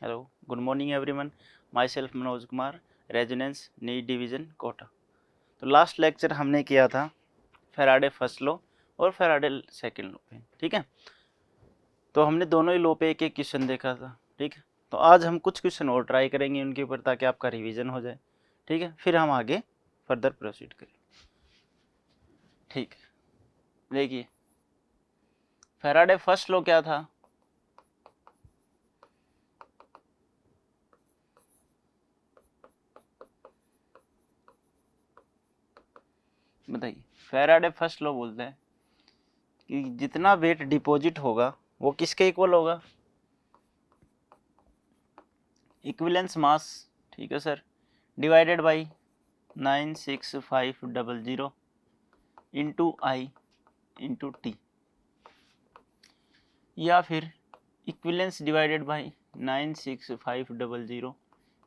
Hello, good morning everyone. Myself Manoj Kumar, Resonance NEET division Kota. तो last lecture हमने किया था फैराडे फर्स्ट लॉ और फैराडे सेकंड लॉ पे, ठीक है। तो हमने दोनों ही लॉ पे एक एक क्वेश्चन देखा था, ठीक है। तो आज हम कुछ क्वेश्चन और ट्राई करेंगे उनके ऊपर ताकि आपका रिवीजन हो जाए, ठीक है। फिर हम आगे फर्दर प्रोसीड करें, ठीक है। देखिए, फैराडे फर्स्ट लॉ क्या था? बताइए। फैराडे फर्स्ट लॉ बोलते हैं कि जितना वेट डिपॉजिट होगा वो किसके इक्वल होगा? इक्विलेंस मास, ठीक है sir, divided by 96500 into I into T, या फिर equivalents divided by 96500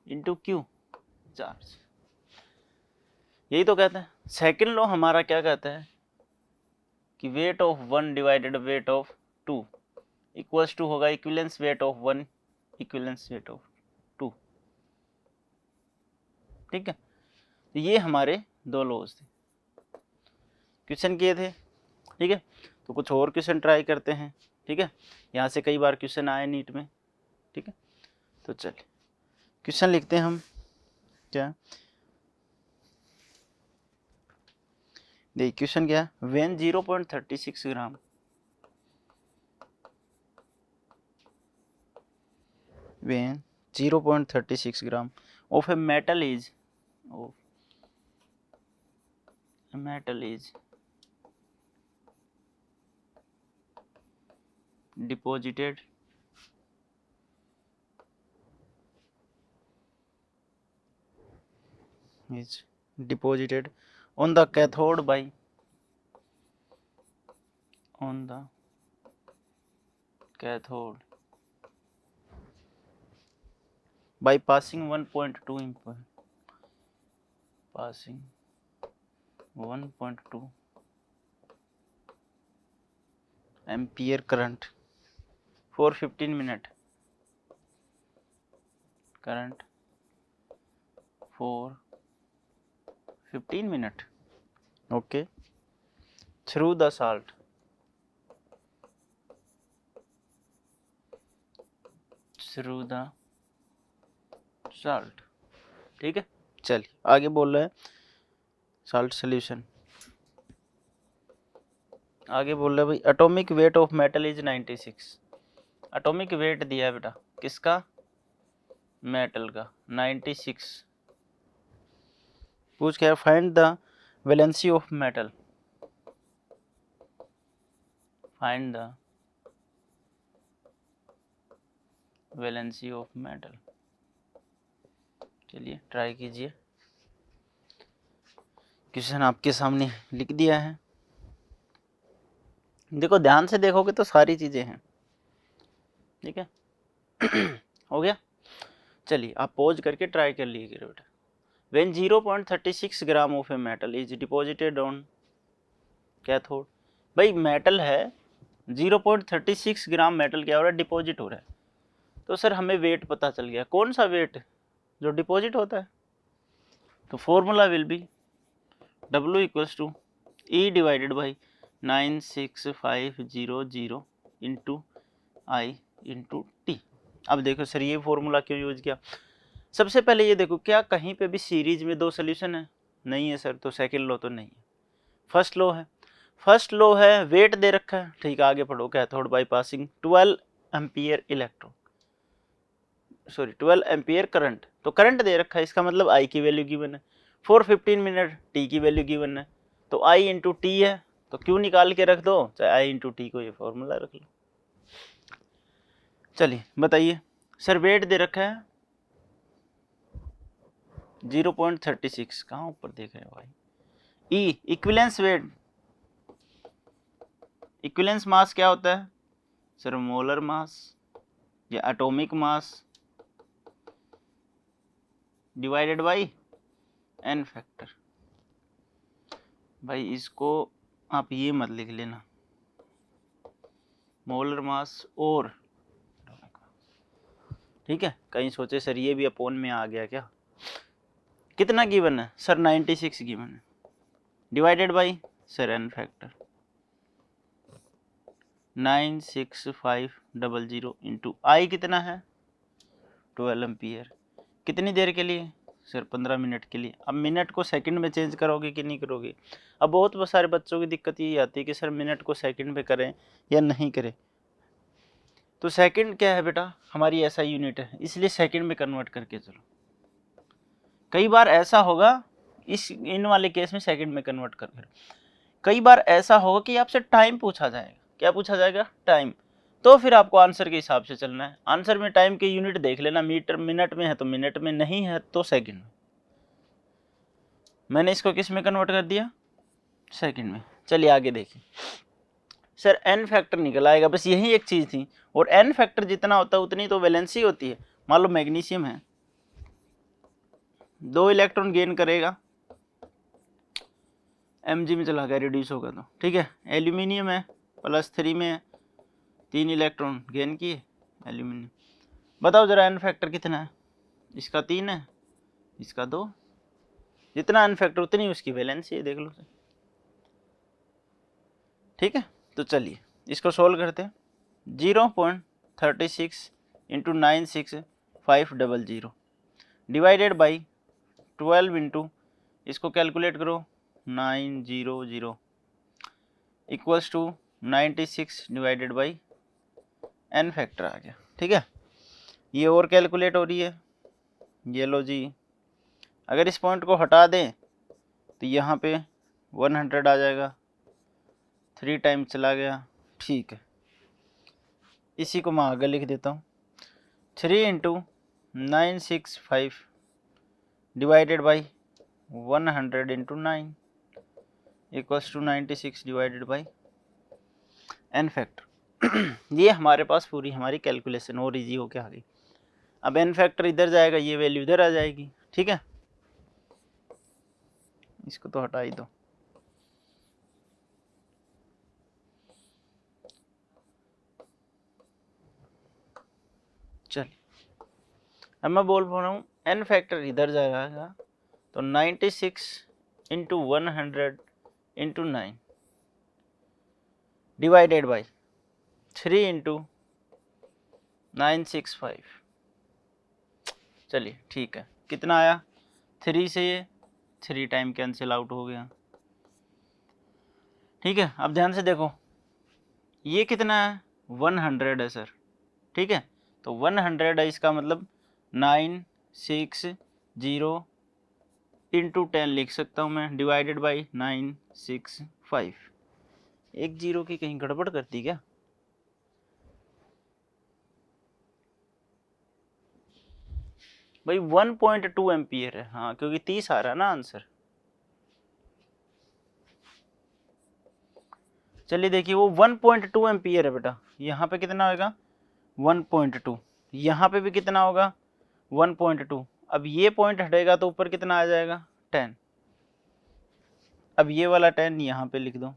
into Q charge. यही तो कहते हैं। सेकेंड लॉ हमारा क्या कहता है कि weight of one divided weight of two equals to होगा equivalence weight of one equivalence weight of two, ठीक है। तो ये हमारे दो लॉज थे, क्वेश्चन किए थे, ठीक है। तो कुछ और क्वेश्चन ट्राई करते हैं, ठीक है। यहाँ से कई बार क्वेश्चन आए नीट में, ठीक है। तो चलिए क्वेश्चन लिखते हैं हम। क्या देखिए, क्वेश्चन क्या है? When 0.36 gram when 0.36 gram of a metal is deposited on the cathode by passing 1.2 ampere current for 15 minutes okay, through the salt, ठीक है। चलिए आगे बोल रहे हैं साल्ट सोल्यूशन। आगे बोल रहे भाई atomic weight of metal is 96। Atomic weight दिया है बेटा, किसका? मेटल का 96। पूछ क्या? Find the valency of metal, find the valency of metal. चलिए ट्राई कीजिए, क्वेश्चन आपके सामने लिख दिया है। देखो ध्यान से देखोगे तो सारी चीजें हैं, ठीक है। हो गया। चलिए आप पॉज करके ट्राई कर लीजिए बेटा। When 0.36 gram of a metal is deposited on cathode. भाई मेटल है, 0.36 ग्राम मेटल क्या हो रहा है? डिपॉजिट हो रहा है। तो सर हमें वेट पता चल गया, कौन सा वेट जो डिपॉजिट होता है? तो formula will be W equals to E divided by 96500 into I into T. अब देखो सर ये फॉर्मूला क्यों यूज किया? सबसे पहले ये देखो, क्या कहीं पे भी सीरीज में दो सोल्यूशन है? नहीं है सर। तो सेकेंड लॉ तो नहीं है, फर्स्ट लॉ है। फर्स्ट लॉ है, वेट दे रखा है, ठीक है। आगे पढ़ो, cathode by passing 12 ampere electron, sorry 12 ampere current. तो करंट दे रखा है, इसका मतलब आई की वैल्यू गिवन है। फॉर 15 मिनट टी की वैल्यू गिवन है। तो आई इंटू टी है, तो क्यों निकाल के रख दो, चाहे आई इंटू टी को ये फॉर्मूला रख लो। चलिए बताइए सर, वेट दे रखा है 0.36, कहाँ ऊपर देख रहे हो भाई? E equivalent weight, equivalent mass क्या होता है सर? मोलर मास या atomic mass divided by n factor. भाई इसको आप ये मत लिख लेना, मोलर मास और ठीक है, कहीं सोचे सर ये भी अपोन में आ गया क्या। कितना गिवन है सर, 96 गिवन है, divided by sir n factor 96500 into I कितना है 12 एम्पियर। कितनी देर के लिए सर 15 मिनट के लिए। अब मिनट को सेकंड में चेंज करोगे कि नहीं करोगे। अब बहुत सारे बच्चों की दिक्कत ये आती है कि सर मिनट को सेकंड में करें या नहीं करें। तो सेकंड क्या है बेटा, हमारी ऐसा यूनिट है, इसलिए सेकंड में कन्वर्ट करके चलो। कई बार ऐसा होगा, इन वाले केस में सेकंड में कन्वर्ट कर, कई बार ऐसा होगा कि आपसे टाइम पूछा जाएगा। क्या पूछा जाएगा, टाइम। तो फिर आपको आंसर के हिसाब से चलना है। आंसर में टाइम के यूनिट देख लेना, मीटर मिनट में है तो मिनट में, नहीं है तो सेकंड में। मैंने इसको किस में कन्वर्ट कर दिया, सेकंड में। चलिए आगे देखिए सर, n फैक्टर निकल आएगा, बस यही एक चीज थी। और n फैक्टर जितना होता है उतनी तो वैलेंसी होती है। मान लो मैग्नीशियम है, 2 इलेक्ट्रॉन गेन करेगा, mg में चला गया, रिड्यूस होगा तो ठीक है। एल्यूमिनियम है, +3 में है, 3 इलेक्ट्रॉन गेन किए एल्यूमिनियम। बताओ जरा n फैक्टर कितना है, इसका 3 है, इसका 2। जितना n फैक्टर उतनी उसकी वैलेंसी है, देख लो सर। ठीक है, तो चलिए इसको सोल्व करते हैं। 0.36 इंटू 96500 डिवाइडेड बाई 12 इंटू, इसको कैलकुलेट करो, 900 equals to 96 divided by n factor आ गया। ठीक है, ये और कैलकुलेट हो रही है, ये लो जी। अगर इस पॉइंट को हटा दें तो यहाँ पे 100 आ जाएगा, 3 टाइम चला गया। ठीक है, इसी को मैं आगे लिख देता हूँ, 3 into 965 divided by 100 into 9 equals to 96 divided by n factor. ये हमारे पास पूरी हमारी कैलकुलेशन और इजी होके आ गई। अब n फैक्टर इधर जाएगा, ये वैल्यू इधर आ जाएगी। ठीक है, इसको तो हटा ही दो। चलिए अब मैं बोल पा रहा हूँ n फैक्टर इधर जाएगा तो 96 into 100 into 9 divided by 3 into 965। चलिए ठीक है, कितना आया, 3 से ये 3 टाइम कैंसिल आउट हो गया। ठीक है, अब ध्यान से देखो, ये कितना है, 100 है सर। ठीक है, तो 100 है, इसका मतलब 960 इंटू 10 लिख सकता हूँ मैं, डिवाइडेड बाई 965। एक जीरो की कहीं गड़बड़ करती क्या, भाई 1.2 एम्पियर है। हाँ, क्योंकि 30 आ रहा है ना आंसर। चलिए देखिए, वो 1.2 एम्पियर है बेटा। यहाँ पे कितना होगा, 1.2। यहाँ पे भी कितना होगा, 1.2। अब ये पॉइंट हटेगा तो ऊपर कितना आ जाएगा, 10। अब ये वाला 10 यहाँ पे लिख दो,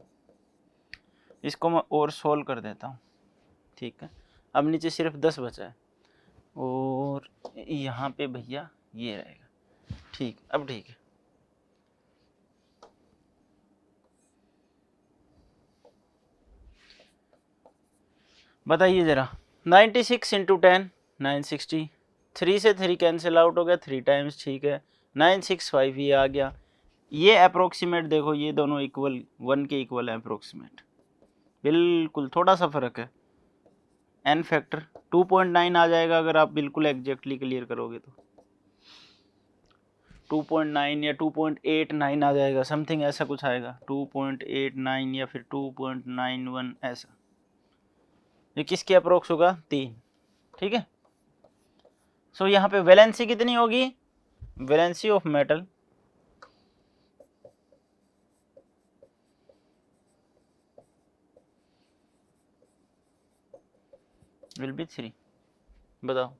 इसको मैं और सोल्व कर देता हूँ। ठीक है, अब नीचे सिर्फ 10 बचा है, और यहाँ पे भैया ये रहेगा। ठीक, अब ठीक है, बताइए ज़रा। 96 इंटू 10 960, 3 से 3 कैंसिल आउट हो गया 3 टाइम्स। ठीक है, 965 ये आ गया। ये अप्रोक्सीमेट देखो, ये दोनों इक्वल 1 के इक्वल है अप्रोक्सीमेट, बिल्कुल थोड़ा सा फ़र्क है। n फैक्टर 2.9 आ जाएगा अगर आप बिल्कुल एग्जैक्टली क्लियर करोगे तो 2.9 या 2.89 आ जाएगा, समथिंग ऐसा कुछ आएगा, 2.89 या फिर 2.91 ऐसा। ये किसके अप्रोक्स होगा, 3। ठीक है, सो यहाँ पे वैलेंसी कितनी होगी, valency of metal will be 3। बताओ,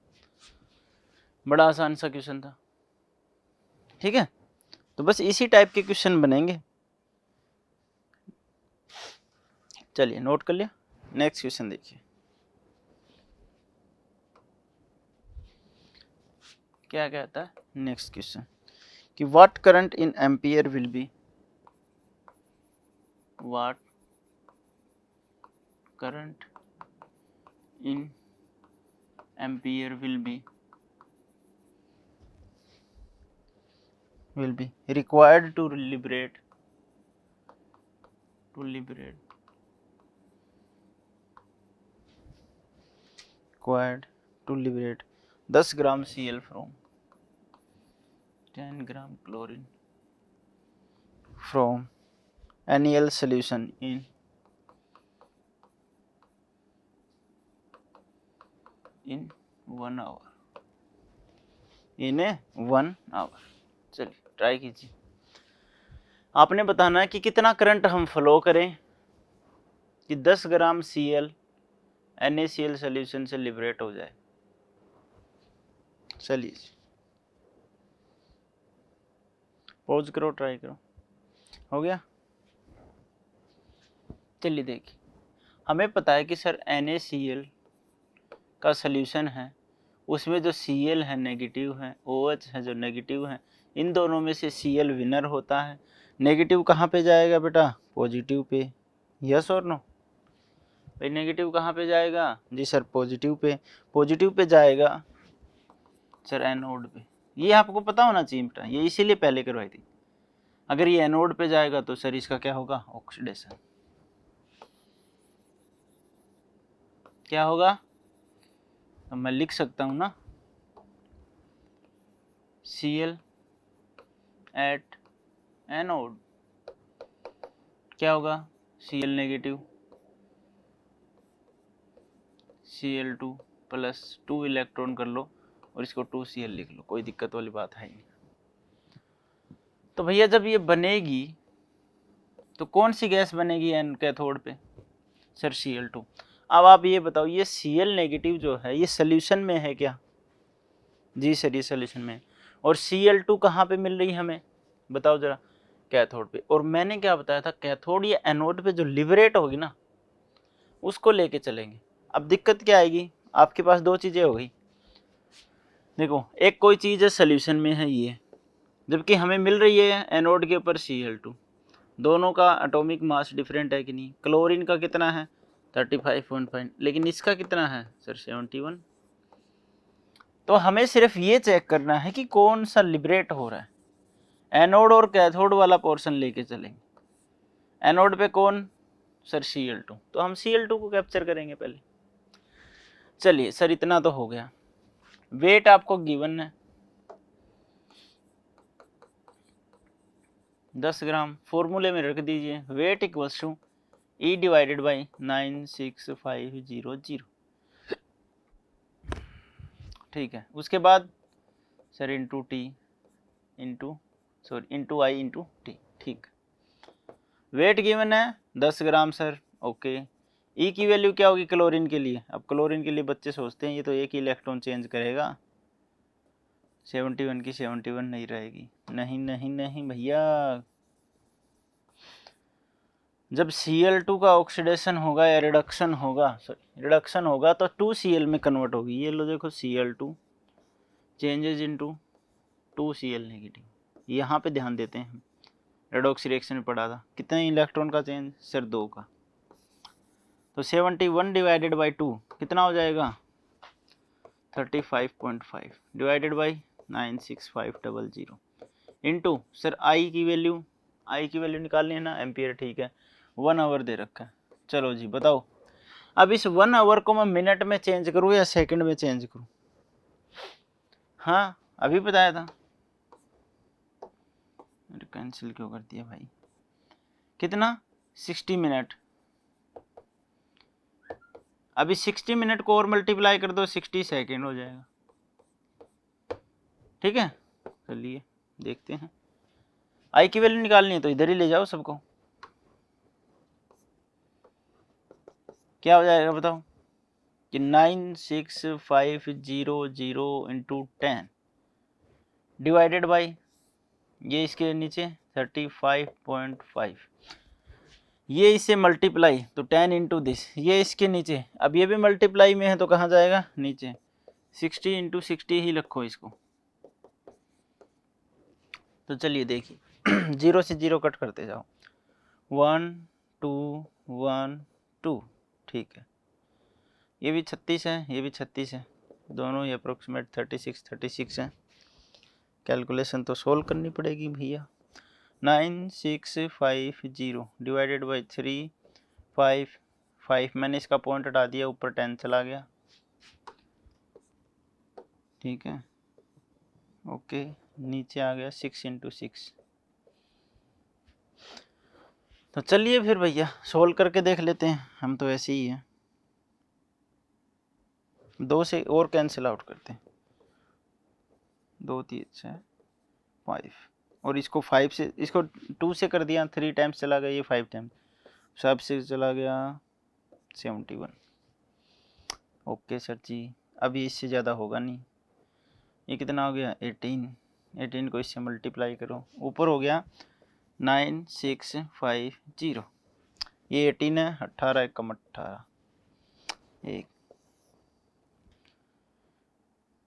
बड़ा आसान सा क्वेश्चन था। ठीक है, तो बस इसी टाइप के क्वेश्चन बनेंगे। चलिए नोट कर लिया, नेक्स्ट क्वेश्चन देखिए। क्या कहता है नेक्स्ट क्वेश्चन कि what current in ampere will be, what current in ampere will be required to liberate required to liberate 10 gram Cl from 10 gram chlorine from NaL solution in 1 hour, in a 1 hour। चलिए try कीजिए। आपने बताना है कि कितना current हम flow करें कि 10 ग्राम Cl NaCl सॉल्यूशन से लिबरेट हो जाए। चलिए पॉज करो, ट्राई करो। हो गया? चलिए देखिए, हमें पता है कि सर NaCl का सॉल्यूशन है, उसमें जो Cl है नेगेटिव है, OH है जो नेगेटिव है, इन दोनों में से Cl विनर होता है। नेगेटिव कहाँ पे जाएगा बेटा? Positive pay. यस और नो? भाई नेगेटिव कहाँ पे जाएगा? जी sir positive pay. Positive pay जाएगा सर एनोड पे। ये आपको पता होना चाहिए बेटा, ये इसीलिए पहले करवाई थी। अगर ये एनोड पे जाएगा तो सर इसका क्या होगा? ऑक्सीडेशन। क्या होगा? तो मैं लिख सकता हूँ ना, Cl एट एनोड क्या होगा? Cl negative Cl2 plus 2 electron कर लो और इसको 2Cl लिख लो, कोई दिक्कत वाली बात है नहीं। तो भैया जब ये बनेगी तो कौन सी गैस बनेगी एन कैथोड पे? Sir Cl2। अब आप ये बताओ, ये Cl नेगेटिव जो है ये सोल्यूशन में है क्या? जी सर ये सोल्यूशन में है। और Cl2 कहाँ पे मिल रही है हमें? बताओ जरा। कैथोड पे। और मैंने क्या बताया था, कैथोड या एनोड पे जो लिबरेट होगी ना उसको लेके चलेंगे। अब दिक्कत क्या आएगी? आपके पास दो चीजें हो गई। देखो, एक कोई चीज है सोल्यूशन में है ये, जबकि हमें मिल रही है एनोड के ऊपर Cl2। दोनों का एटॉमिक मास डिफरेंट है कि नहीं? क्लोरीन का कितना है? 35.5, लेकिन इसका कितना है सर? 71। तो हमें सिर्फ ये चेक करना है कि कौन सा लिबरेट हो रहा है। एनोड और कैथोड वाला पोर्शन लेके चलेंगे। एनोड पे कौन? Sir Cl2। तो हम Cl2 को कैप्चर करेंगे पहले। चलिए सर इतना तो हो गया। वेट आपको गिवन है 10 ग्राम, फॉर्मूले में रख दीजिए। Weight equals to E divided by 96500। ठीक है, उसके बाद sir into I into T. ठीक, वेट गिवन है 10 ग्राम सर, ओके। E की वैल्यू क्या होगी क्लोरीन के लिए? अब क्लोरीन के लिए बच्चे सोचते हैं ये तो एक ही इलेक्ट्रॉन चेंज करेगा, 71 की 71 नहीं रहेगी। नहीं नहीं नहीं भैया, जब Cl2 का ऑक्सीडेशन होगा या रिडक्शन होगा तो 2Cl में कन्वर्ट होगी। ये लो देखो, Cl2 changes into 2Cl negative. यहाँ पे ध्यान देते हैं हम, रेडॉक्स रिएक्शन में पढ़ा था। कितने इलेक्ट्रॉन का चेंज? सर 2 का। तो 71 डिवाइडेड बाई 2 कितना हो जाएगा? 35.5 divided by 96500 into sir I की वैल्यू निकालनी है ना, एम्पियर। ठीक है, 1 आवर दे रखा है। चलो जी बताओ, अब इस 1 आवर को मैं मिनट में चेंज करूँ या सेकंड में चेंज करूँ? हाँ अभी बताया था। कैंसिल क्यों कर दिया भाई? कितना? 60 मिनट। अभी 60 मिनट को और मल्टीप्लाई कर दो, 60 सेकेंड हो जाएगा। ठीक है, चलिए देखते हैं। I की वैल्यू निकालनी है तो इधर ही ले जाओ सबको। क्या हो जाएगा बताओ? कि 96500 इंटू 10 डिवाइडेड बाई ये इसके नीचे 35.5, ये इससे मल्टीप्लाई तो 10 इंटू दिस, ये इसके नीचे। अब ये भी मल्टीप्लाई में है तो कहाँ जाएगा? नीचे। 60 इंटू 60 ही रखो इसको, तो चलिए देखिए 0 से 0 कट करते जाओ, 1 2 1 2, ठीक है। ये भी 36 है, ये भी 36 है, दोनों ही अप्रोक्सीमेट 36 है। कैलकुलेशन तो सोल्व करनी पड़ेगी भैया। 9650 डिवाइडेड बाई 3 5 मैंने इसका पॉइंट हटा दिया, ऊपर 10 चला गया, ठीक है, ओके। नीचे आ गया 6 × 6। तो चलिए फिर भैया सोल्व करके देख लेते हैं, हम तो ऐसे ही हैं। 2 से और कैंसिल आउट करते हैं, 2 3 6 5, और इसको 5 से, इसको 2 से कर दिया, 3 टाइम्स चला गया, ये 5 टाइम्स, सब से चला गया 71। ओके सर जी, अभी इससे ज़्यादा होगा नहीं। ये कितना हो गया 18 को इससे मल्टीप्लाई करो, ऊपर हो गया 9650, ये 18 है, 18 1 कम 18,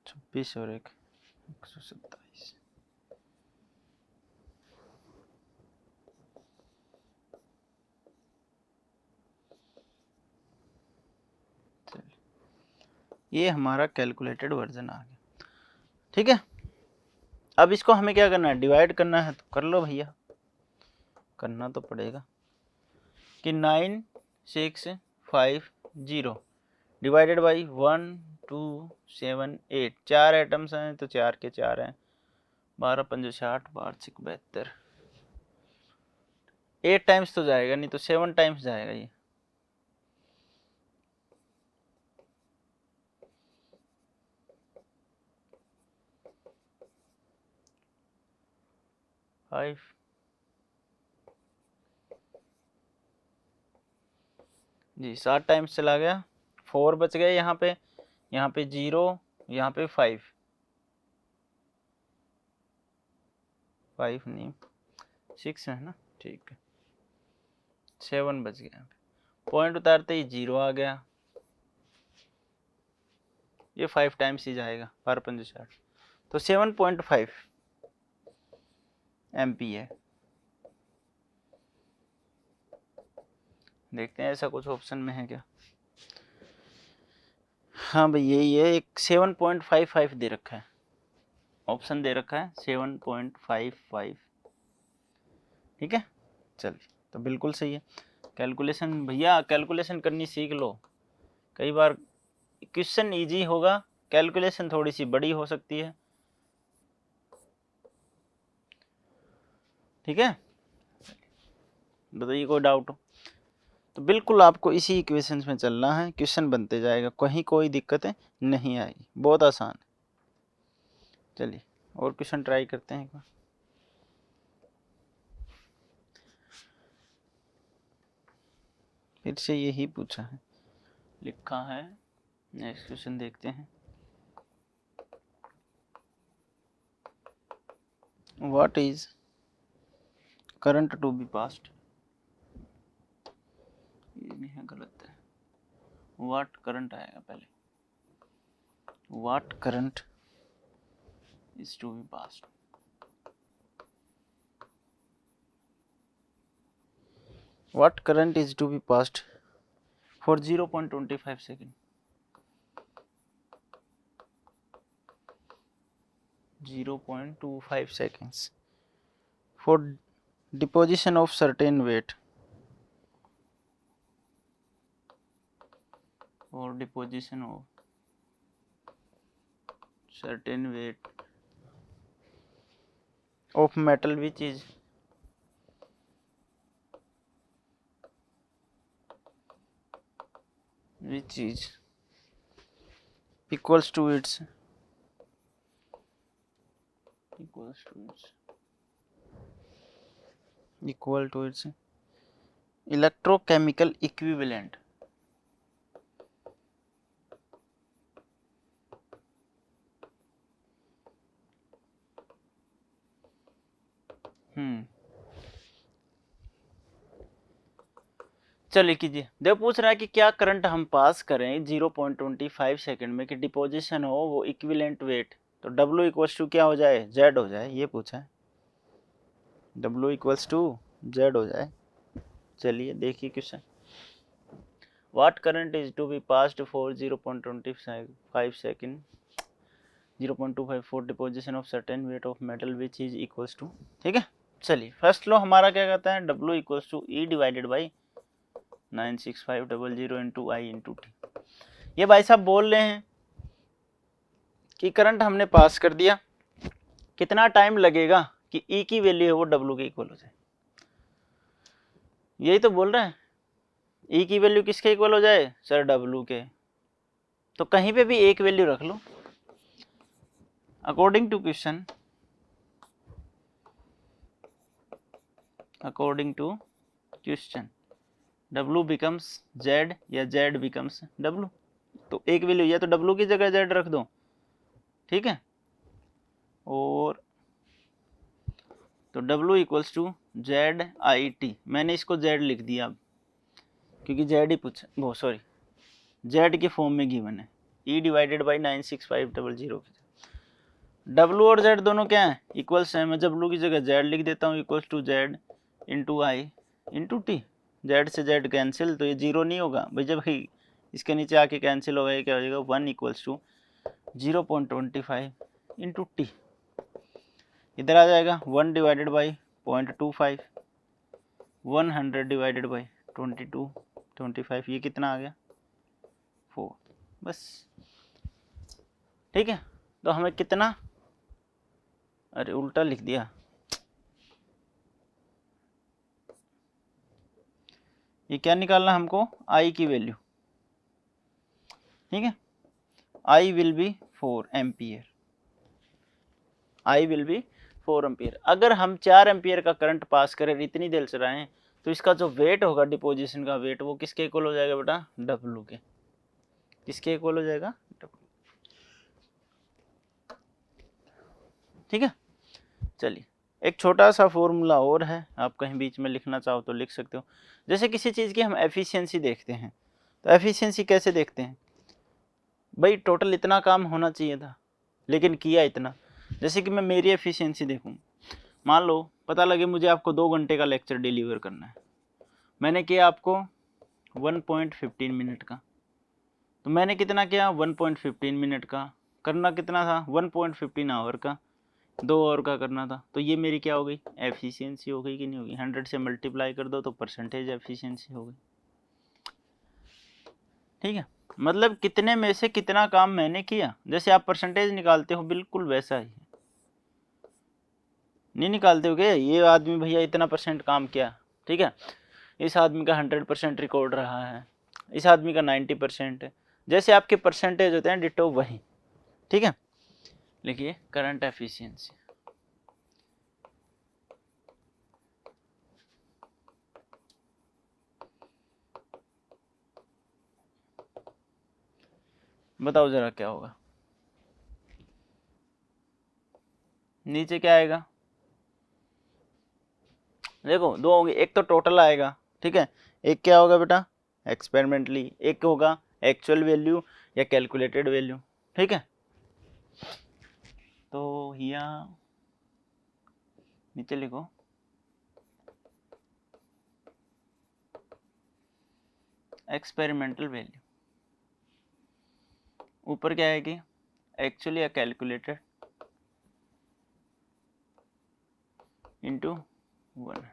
26 और 1 127। ये हमारा कैलकुलेटेड वर्जन आ गया, ठीक है। अब इसको हमें क्या करना है, डिवाइड करना है, तो कर लो भैया, करना तो पड़ेगा कि 9650 डिवाइडेड बाई 1 2 7 8, 4 आइटम्स हैं तो 4 के 4 हैं, 12 5 60, 12 6 72, 8 टाइम्स तो जाएगा नहीं, तो 7 टाइम्स जाएगा ये। फाइव जी, 7 टाइम्स चला गया, 4 बच गए यहाँ पे 0, यहाँ पे 5 नहीं 6 है ना, ठीक है, 7 बच गया, पॉइंट उतारते ही 0 आ गया, ये 5 टाइम्स ही जाएगा, 12 5 60, तो 7.5 MP है। देखते हैं ऐसा कुछ ऑप्शन में है क्या। हाँ भाई यही है, एक 7.55 दे रखा है, ऑप्शन दे रखा है 7.55, ठीक है। चलिए तो बिल्कुल सही है। कैलकुलेशन भैया, कैलकुलेशन करनी सीख लो, कई बार क्वेश्चन इजी होगा, कैलकुलेशन थोड़ी सी बड़ी हो सकती है, ठीक है। बताइए कोई डाउट हो तो बिल्कुल आपको इसी इक्वेशंस में चलना है, क्वेश्चन बनते जाएगा, कहीं कोई दिक्कतें नहीं आएगी, बहुत आसान है। चलिए और क्वेश्चन ट्राई करते हैं एक बार। फिर से यही पूछा है, लिखा है, नेक्स्ट क्वेश्चन देखते हैं। What is current to be passed, ये नहीं है, गलत है, व्हाट करंट आएगा पहले, what current is to be passed, what current is to be passed for 0.25 second, 0.25 seconds for deposition of certain weight, or deposition of certain weight of metal which is equals to its electrochemical equivalent, चलिए कीजिए। देखो पूछ रहा है कि क्या current हम पास करें 0.25 सेकंड में कि डिपोजिशन हो वो इक्विवेलेंट वेट, तो W इक्वल्स टू क्या हो जाए, Z हो जाए, ये पूछा है। W इक्वल्स टू Z हो जाए। चलिए देखिए question, what current is to be passed for 0.25 second 0.25 for deposition of certain weight of metal which is equals to. ठीक है, चलिए फर्स्ट लॉ हमारा क्या कहता है, W equals to E divided by 96500 into I into T. ये भाई साहब बोल रहे हैं कि करंट हमने पास कर दिया, कितना टाइम लगेगा कि E की वैल्यू है वो W के इक्वल हो जाए, यही तो बोल रहे हैं। E की वैल्यू किसके इक्वल हो जाए सर, W के। तो कहीं पे भी एक वैल्यू रख लो। According to question, W becomes Z या Z बिकम्स W। तो एक वैल्यू या तो W की जगह Z रख दो, ठीक है, और तो W इक्वल्स टू ZIT, मैंने इसको Z लिख दिया अब, क्योंकि Z ही पूछा, वो सॉरी Z के फॉर्म में गिवन है, E डिवाइडेड बाई 96500 की। W और Z दोनों क्या है, इक्वल्स है, मैं W की जगह Z लिख देता हूँ, equals to Z into I into T. Z से Z कैंसिल, तो ये जीरो नहीं होगा भाई, जब ही इसके नीचे आके कैंसिल होगा, ये क्या हो जाएगा 1 इक्वल्स टू 0.25 इंटू टी। इधर आ जाएगा 1 डिवाइडेड बाई 0.25, 100 डिवाइडेड बाई 25, ये कितना आ गया 4, बस। ठीक है, तो हमें कितना, अरे उल्टा लिख दिया, ये क्या निकालना हमको, I की वैल्यू। ठीक है, I will be 4 ampere, I will be 4 ampere. अगर हम 4 एम्पियर का करंट पास करें इतनी देर चलाएं, तो इसका जो वेट होगा, डिपोजिशन का वेट, वो किसके इक्वल हो जाएगा बेटा, W के। किसके इक्वल हो जाएगा, W। ठीक है, चलिए एक छोटा सा फॉर्मूला और है, आप कहीं बीच में लिखना चाहो तो लिख सकते हो। जैसे किसी चीज़ की हम एफिशिएंसी देखते हैं, तो एफिशिएंसी कैसे देखते हैं भाई, टोटल इतना काम होना चाहिए था लेकिन किया इतना। जैसे कि मैं मेरी एफिशिएंसी देखूँ, मान लो पता लगे मुझे आपको 2 घंटे का लेक्चर डिलीवर करना है, मैंने किया आपको 1.15 मिनट का, तो मैंने कितना किया 1.15 मिनट का, करना कितना था 1.15 आवर का, 2 आवर का करना था, तो ये मेरी क्या हो गई, एफिशिएंसी हो गई कि नहीं होगी। 100 से मल्टीप्लाई कर दो तो परसेंटेज एफिशिएंसी हो गई। ठीक है, मतलब कितने में से कितना काम मैंने किया, जैसे आप परसेंटेज निकालते हो बिल्कुल वैसा ही है। नहीं निकालते हो क्या, ये आदमी भैया इतना % काम किया, ठीक है, इस आदमी का 100% रिकॉर्ड रहा है, इस आदमी का 90% है, जैसे आपके परसेंटेज होते हैं डिटो वही। ठीक है, लिखिए करंट एफिशिएंसी। बताओ जरा क्या होगा, नीचे क्या आएगा, देखो 2 होंगे, एक तो टोटल आएगा, ठीक है, एक क्या होगा बेटा एक्सपेरिमेंटली, एक होगा एक्चुअल वैल्यू या कैलकुलेटेड वैल्यू। ठीक है, तो यहाँ नीचे लिखो एक्सपेरिमेंटल वैल्यू, ऊपर क्या आएगी एक्चुअल या कैलकुलेटेड इंटू 100,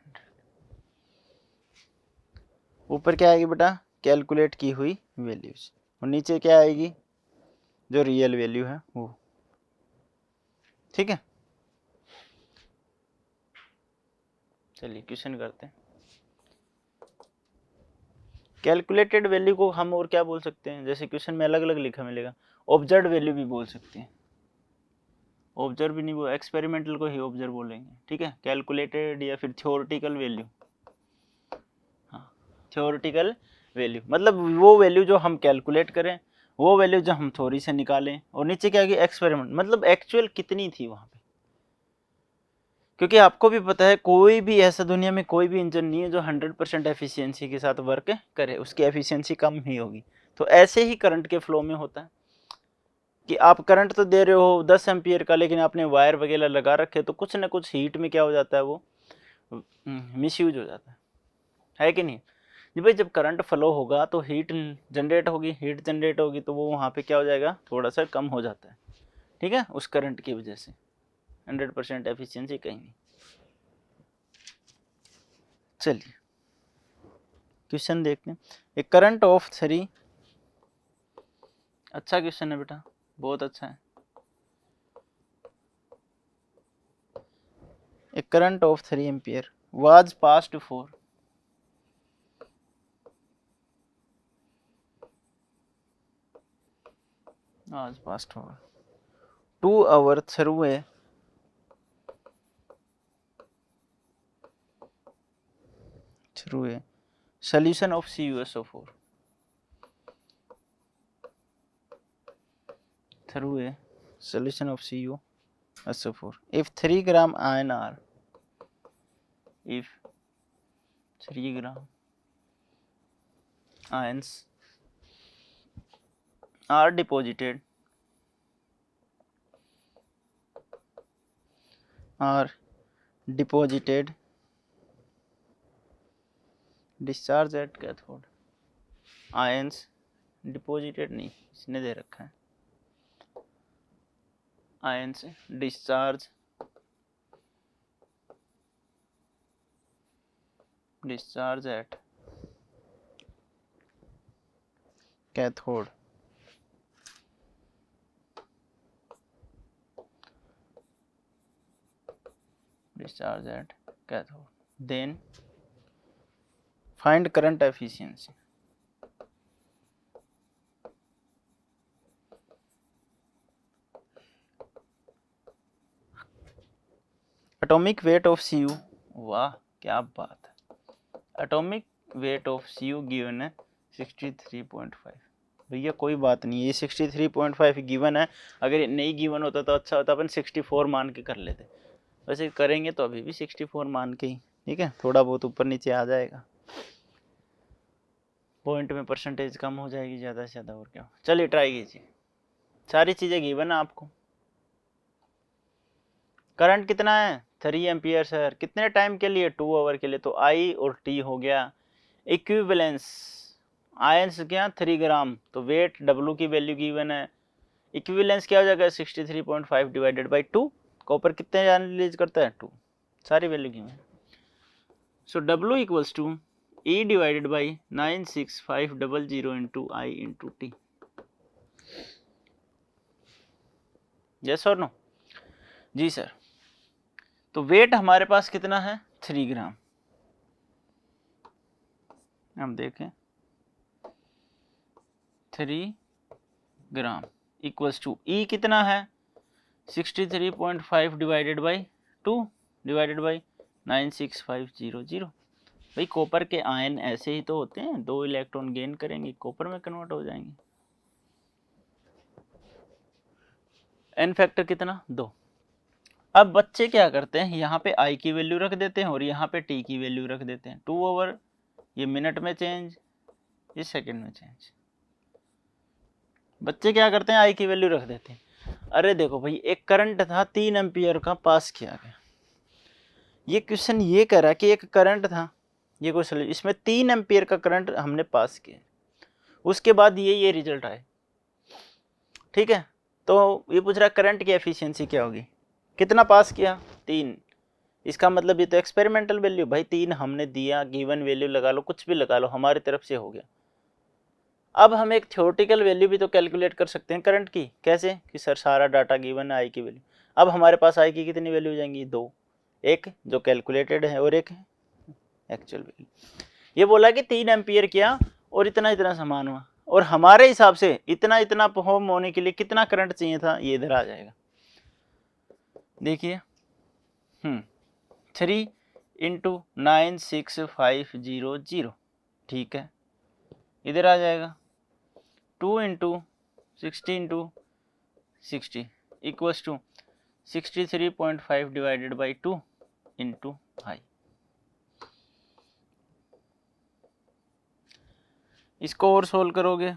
ऊपर क्या आएगी बेटा कैलकुलेट की हुई वैल्यूज, और नीचे क्या आएगी जो रियल वैल्यू है वो। ठीक है, चलिए क्वेश्चन करते हैं। कैलकुलेटेड वैल्यू को हम और क्या बोल सकते हैं, जैसे क्वेश्चन में अलग अलग लिखा मिलेगा, ऑब्जर्व वैल्यू भी बोल सकते हैं, ऑब्जर्व भी नहीं बोल, एक्सपेरिमेंटल को ही ऑब्जर्व बोलेंगे। ठीक है, कैलकुलेटेड या फिर थ्योरेटिकल वैल्यू, हाँ थ्योरेटिकल वैल्यू मतलब वो वैल्यू जो हम कैलकुलेट करें, वो वैल्यू जो हम थ्योरी से निकालें, और नीचे क्या आएगी एक्सपेरिमेंट, मतलब एक्चुअल कितनी थी वहाँ पे। क्योंकि आपको भी पता है कोई भी ऐसा दुनिया में कोई भी इंजन नहीं है जो 100% एफिशिएंसी के साथ वर्क करे, उसकी एफिशिएंसी कम ही होगी। तो ऐसे ही करंट के फ्लो में होता है कि आप करंट तो दे रहे हो 10 एम्पियर का, लेकिन आपने वायर वगैरह लगा रखे, तो कुछ ना कुछ हीट में क्या हो जाता है, वो मिस यूज हो जाता है कि नहीं जी भाई। जब करंट फ्लो होगा तो हीट जनरेट होगी, तो वो वहाँ पे क्या हो जाएगा, थोड़ा सा कम हो जाता है, ठीक है, उस करंट की वजह से। 100% एफिशिएंसी कहीं नहीं। चलिए क्वेश्चन देखते हैं। ए करंट ऑफ 3, अच्छा क्वेश्चन है बेटा, बहुत अच्छा है। A current of 3 ampere was passed for 2 hours through a solution of CuSO4 through a solution of CuSO4 if 3 gram iron are, if 3 gram ions are deposited discharge at cathode, ions deposited नहीं, इसने दे रखा है, ions discharge at cathode, discharge at cathode, then find current efficiency. Atomic weight of Cu, वाह क्या बात है, atomic weight of Cu given है 63.5। भैया कोई बात नहीं है, ये 63.5 गिवन है, अगर ये नहीं गिवन होता तो अच्छा होता, अपन 64 मान के कर लेते, वैसे करेंगे तो अभी भी 64 मान के ही, ठीक है, थोड़ा बहुत ऊपर नीचे आ जाएगा, पॉइंट में परसेंटेज कम हो जाएगी ज़्यादा से ज़्यादा, और क्या। चलिए ट्राई कीजिए, सारी चीज़ें गिवन है आपको। करंट कितना है 3 एम्पियर सर, कितने टाइम के लिए, 2 आवर के लिए, तो I और T हो गया। इक्विवेलेंस आयंस क्या 3 ग्राम, तो वेट W की वैल्यू गिवन है, इक्विवेलेंस क्या हो जाएगा 63.5 डिवाइडेड बाई 2, कॉपर कितने जान रिलीज करता है 2, सारी वैल्यू गिवन है। So W equals to E divided by 96500 into I into T, yes और नो जी सर। तो वेट हमारे पास कितना है 3 ग्राम, हम देखें 3 ग्राम इक्वल्स टू ई कितना है 63.5 डिवाइडेड बाई 2 डिवाइडेड बाई 96500। भाई कॉपर के आयन ऐसे ही तो होते हैं, 2 इलेक्ट्रॉन गेन करेंगे, कॉपर में कन्वर्ट हो जाएंगे। एन फैक्टर कितना 2। अब बच्चे क्या करते हैं, यहाँ पे आई की वैल्यू रख देते हैं और यहाँ पे टी की वैल्यू रख देते हैं, 2 ओवर ये मिनट में चेंज, ये सेकंड में चेंज। बच्चे क्या करते हैं आई की वैल्यू रख देते हैं। अरे देखो भाई एक करंट था 3 एम्पियर का पास किया गया, ये क्वेश्चन ये कह रहा है कि एक करंट था, ये क्वेश्चन इसमें 3 एम्पियर का करंट हमने पास किया, उसके बाद ये रिजल्ट आए, ठीक है। तो ये पूछ रहा है करंट की एफिशिएंसी क्या होगी, कितना पास किया 3, इसका मतलब ये तो एक्सपेरिमेंटल वैल्यू, भाई 3 हमने दिया, गिवन वैल्यू लगा लो, कुछ भी लगा लो, हमारी तरफ से हो गया। अब हम एक थ्योरेटिकल वैल्यू भी तो कैलकुलेट कर सकते हैं करंट की, कैसे कि सर सारा डाटा गिवन है आई की वैल्यू। अब हमारे पास आई की कितनी वैल्यू हो जाएंगी 2, एक जो कैलकुलेटेड है और एक एक्चुअल वैल्यू। ये बोला कि 3 एम्पियर किया और इतना इतना समान हुआ, और हमारे हिसाब से इतना इतना परफॉर्म होने के लिए कितना करंट चाहिए था, ये इधर आ जाएगा। देखिए 3 इंटू 96500, ठीक है, इधर आ जाएगा 2 into 60 into 60 equals to 63.5 divided by 2 into I. इसको और सोल्व करोगे,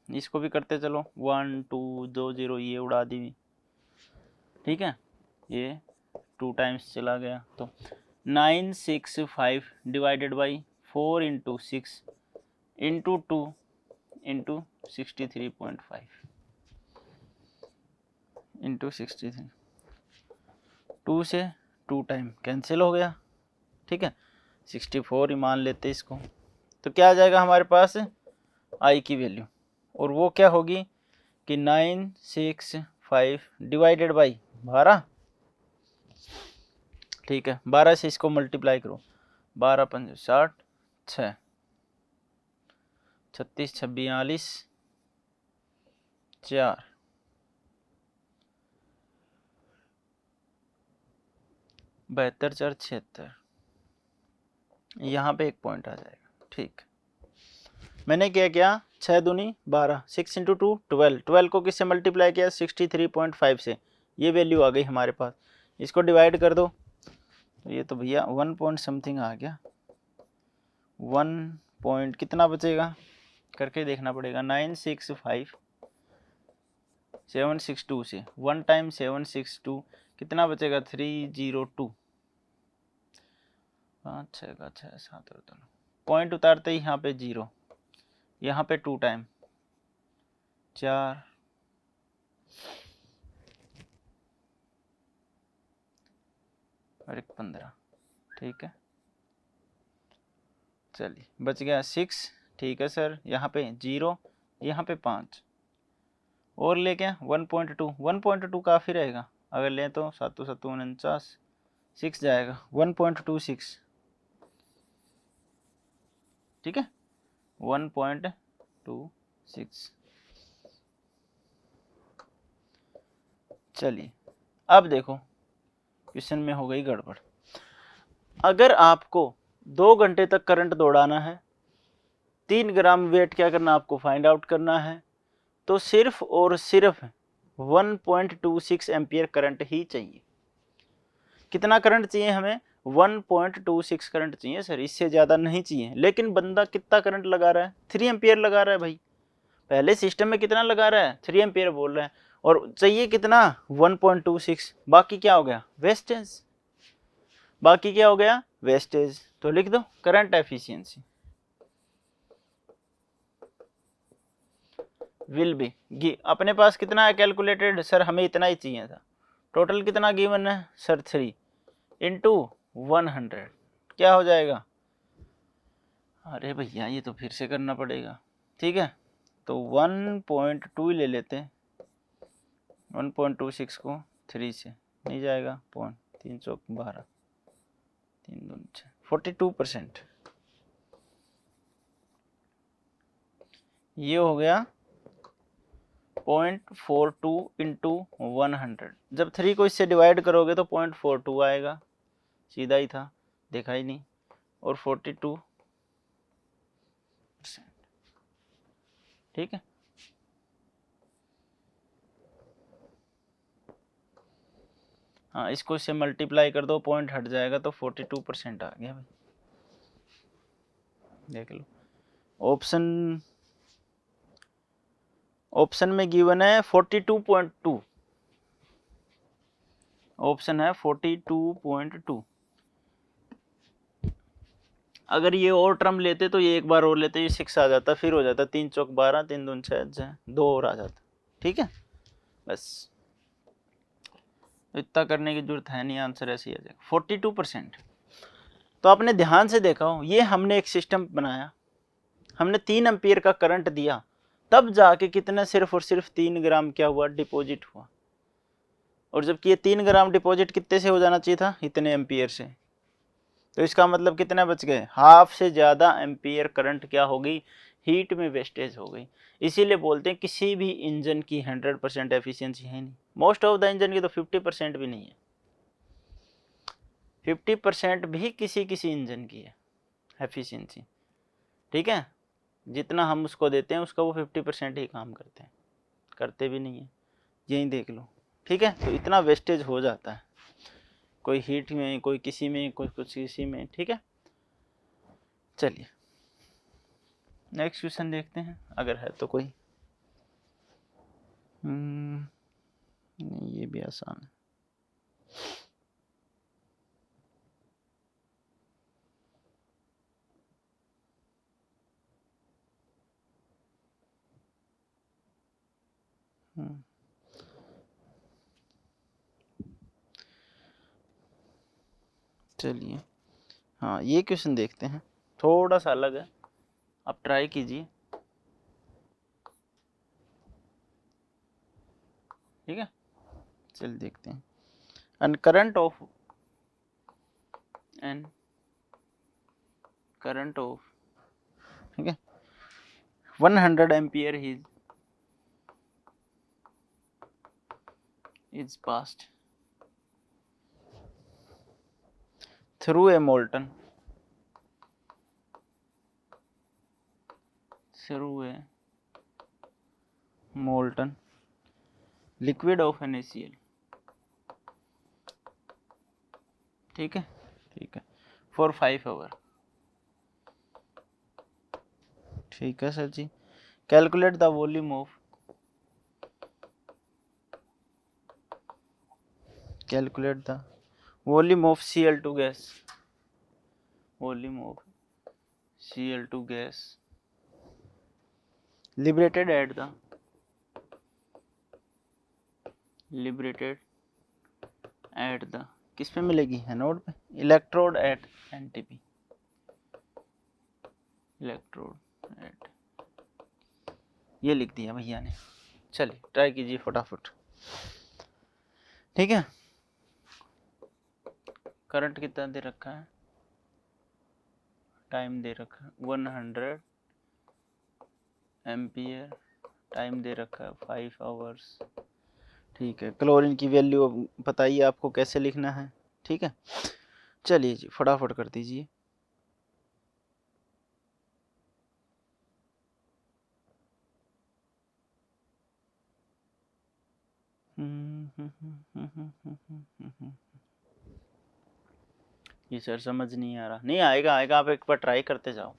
इसको भी करते चलो, 1 2 2 0 ये उड़ा दी, ठीक है, ये 2 टाइम्स चला गया, तो 965 divided by 4 into 6 into 2 into 63.5 into 63, 2 से 2 टाइम कैंसिल हो गया, ठीक है। 64 ही मान लेते इसको, तो क्या आ जाएगा हमारे पास आई की वैल्यू, और वो क्या होगी कि 965 डिवाइडेड बाई 12, ठीक है। 12 से इसको मल्टीप्लाई करो, 12 पंजे 60, 6 36 46 4 72 4 76, यहाँ पे एक पॉइंट आ जाएगा, ठीक। मैंने क्या किया, 6 दूनी 12, 6 इंटू 2 12, 12 को किससे मल्टीप्लाई किया 63.5 से, ये वैल्यू आ गई हमारे पास। इसको डिवाइड कर दो, तो ये तो भैया 1 पॉइंट समथिंग आ गया, 1 पॉइंट कितना बचेगा करके देखना पड़ेगा। 965 762 से 1 टाइम 762 कितना बचेगा 302, 5 6 का 6 7 और 2 पॉइंट उतारते ही यहाँ पे 0, यहाँ पे 2 टाइम 4 और 1 15, ठीक है। चलिए बच गया 6, ठीक है सर। यहाँ पे 0, यहाँ पे 5 और ले क्या 1.2, 1.2 काफ़ी रहेगा, अगर लें तो 7 7 49, 6 जाएगा 1.26, ठीक है 1.26। चलिए अब देखो क्वेश्चन में हो गई गड़बड़। अगर आपको 2 घंटे तक करंट दौड़ाना है, 3 ग्राम वेट क्या करना आपको फाइंड आउट करना है, तो सिर्फ और सिर्फ 1.26 एम्पियर करंट ही चाहिए। कितना करंट चाहिए हमें 1.26 करंट चाहिए सर, इससे ज़्यादा नहीं चाहिए। लेकिन बंदा कितना करंट लगा रहा है 3 एम्पियर लगा रहा है भाई, पहले सिस्टम में कितना लगा रहा है 3 एम्पियर बोल रहा है, और चाहिए कितना 1.26, बाकी क्या हो गया वेस्टेज, बाकी क्या हो गया वेस्टेज। तो लिख दो करंट एफिशिएंसी विल बी, अपने पास कितना है कैलकुलेटेड सर, हमें इतना ही चाहिए था, टोटल कितना गिवन है सर 3 इंटू 100, क्या हो जाएगा, अरे भैया ये तो फिर से करना पड़ेगा, ठीक है। तो 1.2 ले लेते हैं, 1.26 को 3 से नहीं जाएगा, 3 चौक 12, 3 2 6, 42%, ये हो गया 0.42 इंटू 100। जब 3 को इससे डिवाइड करोगे तो 0.42 आएगा, सीधा ही था, देखा ही नहीं, और 42%, ठीक है। हाँ इसको इससे मल्टीप्लाई कर दो, पॉइंट हट जाएगा तो 42% आ गया भाई, देख लो। ऑप्शन में गिवन है 42.2, ऑप्शन है 42.2। अगर ये और टर्म लेते तो ये एक बार और लेते, ये 6 आ जाता, फिर हो जाता 3 चौक 12, 3 दून 6, 2 और आ जाता, ठीक है। बस इतना करने की जरूरत है नहीं, आंसर ऐसे ही आ जाएगा 42%। तो आपने ध्यान से देखा हो, ये हमने एक सिस्टम बनाया, हमने 3 एम्पियर का करंट दिया, तब जाके कितना सिर्फ और सिर्फ 3 ग्राम क्या हुआ डिपॉजिट हुआ, और जबकि ये 3 ग्राम डिपॉजिट कितने से हो जाना चाहिए था, इतने एम्पियर से। तो इसका मतलब कितने बच गए, हाफ से ज़्यादा एम्पियर करंट क्या होगी हीट में वेस्टेज हो गई। इसीलिए बोलते हैं किसी भी इंजन की 100% एफिशिएंसी है नहीं, मोस्ट ऑफ द इंजन की तो 50% भी नहीं है, 50% भी किसी किसी इंजन की है एफिशिएंसी, ठीक है। जितना हम उसको देते हैं उसका वो 50% ही काम करते हैं, करते भी नहीं है, यही देख लो, ठीक है। तो इतना वेस्टेज हो जाता है, कोई हीट में, कोई किसी में, कोई कुछ किसी में, ठीक है। चलिए नेक्स्ट क्वेश्चन देखते हैं, अगर है तो कोई। नहीं ये भी आसान है। चलिए हाँ, ये क्वेश्चन देखते हैं, थोड़ा सा अलग है, आप ट्राई कीजिए। ठीक है, चलिए देखते हैं। And current of 100 ampere is passed through a molten liquid of NaCl। ठीक है, ठीक है, for 5 hours। ठीक है सर जी। Calculate the volume of Cl2 gas, liberated at the किस पे मिलेगी, एनोड पे, इलेक्ट्रोड एट NTP, ये लिख दिया भैया ने। चलिए ट्राई कीजिए फटाफट। ठीक है, करंट कितना दे रखा है, टाइम दे रखा है 100 एम्पियर, टाइम दे रखा है 5 आवर्स। ठीक है, क्लोरीन की वैल्यू बताइए आपको कैसे लिखना है। ठीक है, चलिए जी फटाफट कर दीजिए। ये सर समझ नहीं आ रहा, नहीं आएगा, आप एक बार ट्राई करते जाओ।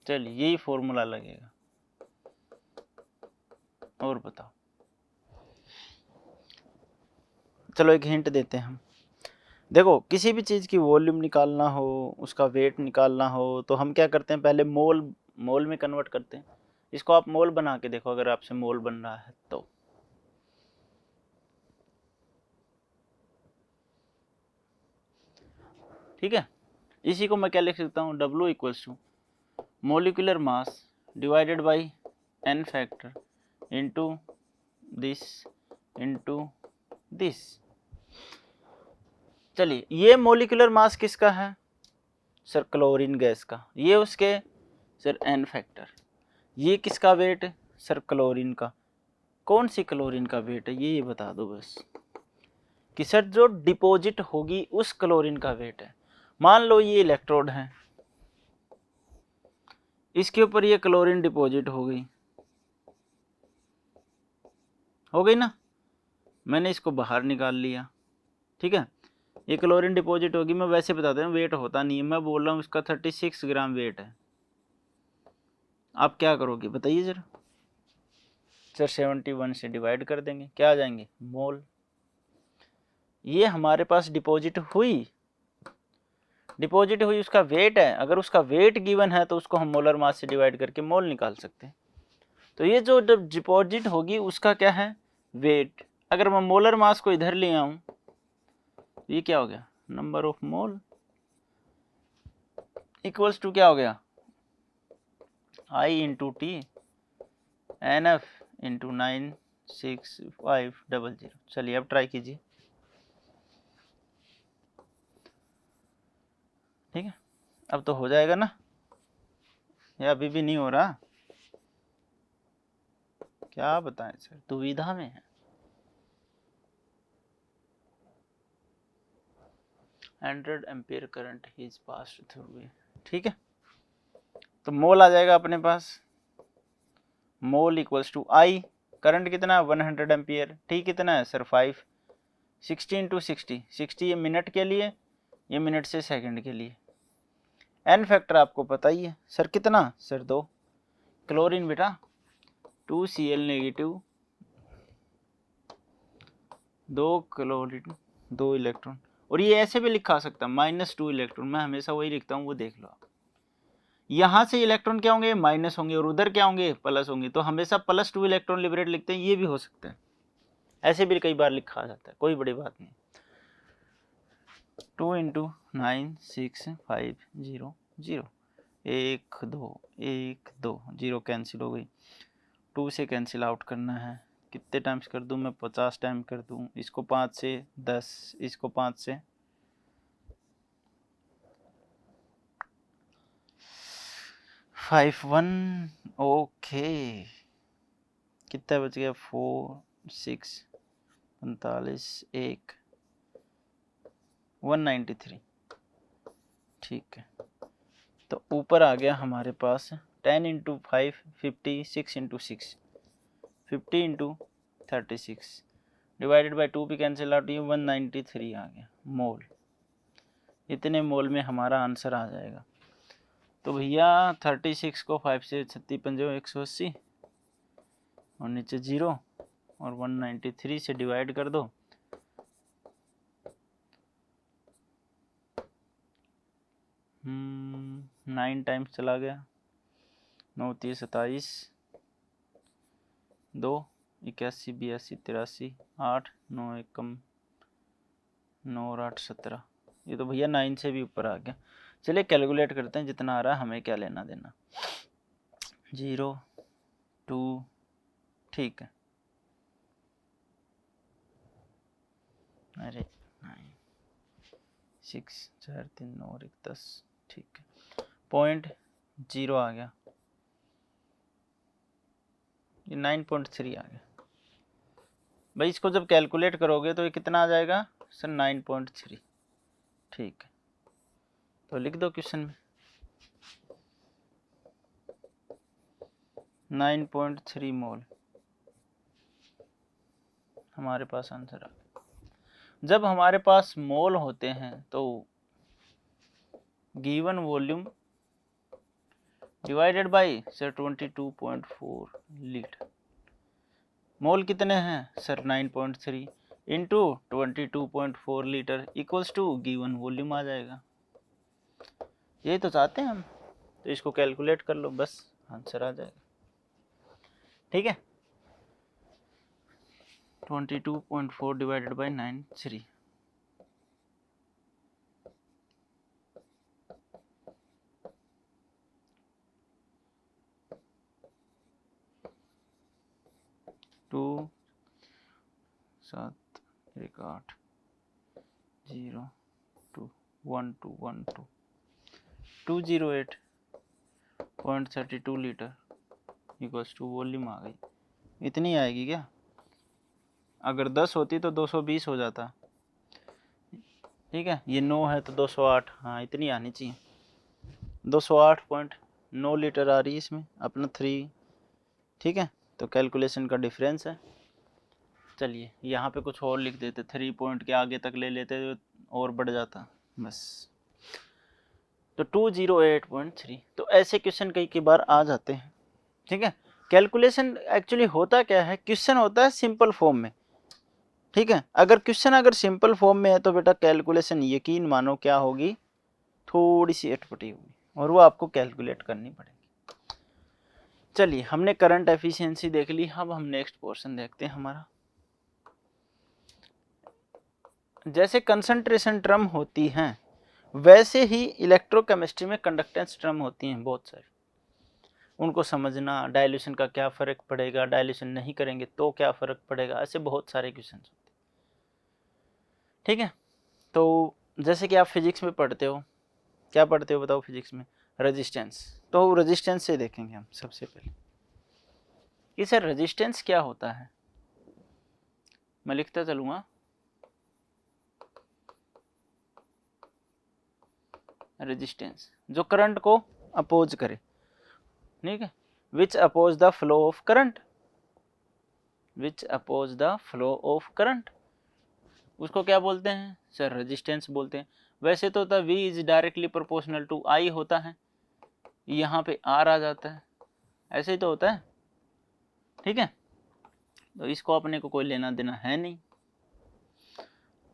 चलिए यही फॉर्मूला लगेगा, और बताओ। चलो एक हिंट देते हैं हम। देखो किसी भी चीज़ की वॉल्यूम निकालना हो, उसका वेट निकालना हो, तो हम क्या करते हैं, पहले मोल में कन्वर्ट करते हैं। इसको आप मोल बना के देखो, अगर आपसे मोल बन रहा है तो। ठीक है, इसी को मैं क्या लिख सकता हूँ, W equals to molecular mass divided by n factor into this. चलिए, ये मोलिकुलर मास किसका है सर, क्लोरीन गैस का। ये उसके सर n फैक्टर। ये किसका वेट सर, क्लोरीन का। कौन सी क्लोरीन का वेट है ये बता दो बस, कि सर जो डिपॉजिट होगी उस क्लोरीन का वेट है। मान लो ये इलेक्ट्रोड है, इसके ऊपर ये क्लोरीन डिपॉजिट हो गई ना, मैंने इसको बाहर निकाल लिया। ठीक है, ये क्लोरीन डिपॉजिट होगी, मैं वैसे बताता हूँ वेट होता नहीं है, मैं बोल रहा हूँ इसका 36 ग्राम वेट है। आप क्या करोगे बताइए जरा सर, 71 से डिवाइड कर देंगे, क्या आ जाएंगे, मोल। ये हमारे पास डिपॉजिट हुई, उसका वेट है। अगर उसका वेट गिवन है तो उसको हम मोलर मास से डिवाइड करके मोल निकाल सकते हैं। तो ये जो डिपॉजिट होगी उसका क्या है, वेट। अगर मैं मोलर मास को इधर ले आऊं तो ये क्या हो गया, number of mole equals to क्या हो गया, I into T NF into 96500। चलिए अब ट्राई कीजिए। ठीक है, अब तो हो जाएगा ना, या अभी भी नहीं हो रहा, क्या बताएं सर, दुविधा में है। 100 ampere current is passed through. ठीक है, तो मोल आ जाएगा अपने पास, मोल इक्वल्स टू आई, करंट कितना है 100 एम्पियर, टी कितना है सर 5, 60 इंटू 60 ये मिनट के लिए, ये मिनट से सेकंड के लिए। एन फैक्टर आपको पता ही है सर, कितना सर 2, क्लोरीन बेटा 2Cl नेगेटिव, 2 क्लोरीन 2 इलेक्ट्रॉन। और ये ऐसे भी लिखा सकता है -2 इलेक्ट्रॉन, मैं हमेशा वही लिखता हूँ, वो देख लो आप। यहाँ से इलेक्ट्रॉन क्या होंगे, माइनस होंगे, और उधर क्या होंगे, प्लस होंगे। तो हमेशा +2 इलेक्ट्रॉन लिबरेट लिखते हैं, ये भी हो सकता है, ऐसे भी कई बार लिखा जाता है, कोई बड़ी बात नहीं। 2 × 9 6 5 0 0 1 2 1 2 0 कैंसिल हो गई। 2 से कैंसिल आउट करना है, कितने टाइम्स कर दूं मैं, 50 टाइम कर दूं। इसको 5 से 10, इसको 5 से 5 1 ओके, कितना बच गया, 4 6 45 1 193, ठीक है। तो ऊपर आ गया हमारे पास 10 × 5 50, 6 × 6 50 × 36 डिवाइडेड बाई 2 भी कैंसिल आउट, ये 193 आ गया मोल। इतने मोल में हमारा आंसर आ जाएगा। तो भैया 36 को 5 से 36 पंजे 180 और नीचे 0 और 193 से डिवाइड कर दो, 9 टाइम्स चला गया, 9 3 27 2 81 82 83 8 9 1 कम 9 और 8 17, ये तो भैया 9 से भी ऊपर आ गया। चलिए कैलकुलेट करते हैं, जितना आ रहा है हमें क्या लेना देना। 0 2 ठीक है, अरे 9 6 4 3 9 और 1 10, ठीक है, 0.0 आ गया, ये 9.3 आ गया। भाई इसको जब कैलकुलेट करोगे तो ये कितना आ जाएगा सर, 9.3, ठीक है। तो लिख दो क्वेश्चन में 9.3 मोल हमारे पास आंसर आ गया। जब हमारे पास मोल होते हैं तो given volume divided by sir 22.4 litre, mole कितने हैं sir 9.3 into 22.4 litre equals to given volume आ जाएगा। यही तो चाहते हैं हम, तो इसको कैलकुलेट कर लो, बस आंसर आ जाएगा, ठीक है। 22.4 divided by 93, to 7 1 8 0 2 1 2 1 2 208.32 litre equals to volume आ गई। इतनी आएगी क्या, अगर 10 होती तो 220 हो जाता, ठीक है। ये 9 है तो 208, हाँ इतनी आनी चाहिए, 208.9 लीटर आ रही है इसमें अपना 3, ठीक है। तो कैलकुलेशन का डिफरेंस है। चलिए यहाँ पे कुछ और लिख देते, 3 पॉइंट के आगे तक ले लेते और बढ़ जाता बस। तो 208.3, तो ऐसे क्वेश्चन कई बार आ जाते हैं, ठीक है। कैलकुलेशन एक्चुअली होता क्या है, क्वेश्चन होता है सिंपल फॉर्म में, ठीक है। अगर क्वेश्चन अगर सिंपल फॉर्म में है तो बेटा कैलकुलेशन यकीन मानो क्या होगी, थोड़ी सी अटपटी होगी, और वो आपको कैलकुलेट करनी पड़ेगी। चलिए हमने करंट एफिशिएंसी देख ली, अब हम नेक्स्ट पोर्शन देखते हैं हमारा। जैसे कंसंट्रेशन टर्म होती हैं वैसे ही इलेक्ट्रोकेमिस्ट्री में कंडक्टेंस टर्म होती हैं बहुत सारी, उनको समझना, डाइल्यूशन का क्या फ़र्क पड़ेगा, डाइल्यूशन नहीं करेंगे तो क्या फ़र्क पड़ेगा, ऐसे बहुत सारे क्वेश्चन होते हैं, ठीक है। तो जैसे कि आप फिजिक्स में पढ़ते हो, क्या पढ़ते हो बताओ फिजिक्स में, रेजिस्टेंस। तो रेजिस्टेंस से देखेंगे हम सबसे पहले कि सर रेजिस्टेंस क्या होता है। मैं लिखता चलूँगा, रेजिस्टेंस जो करंट को अपोज करे, ठीक है, which oppose the flow of current, which oppose the flow of current, उसको क्या बोलते हैं सर, रेजिस्टेंस बोलते हैं। वैसे तो होता है V is directly proportional to I होता है, यहाँ पे R आ जाता है, ऐसे ही तो होता है, ठीक है। तो इसको अपने को कोई लेना देना है नहीं,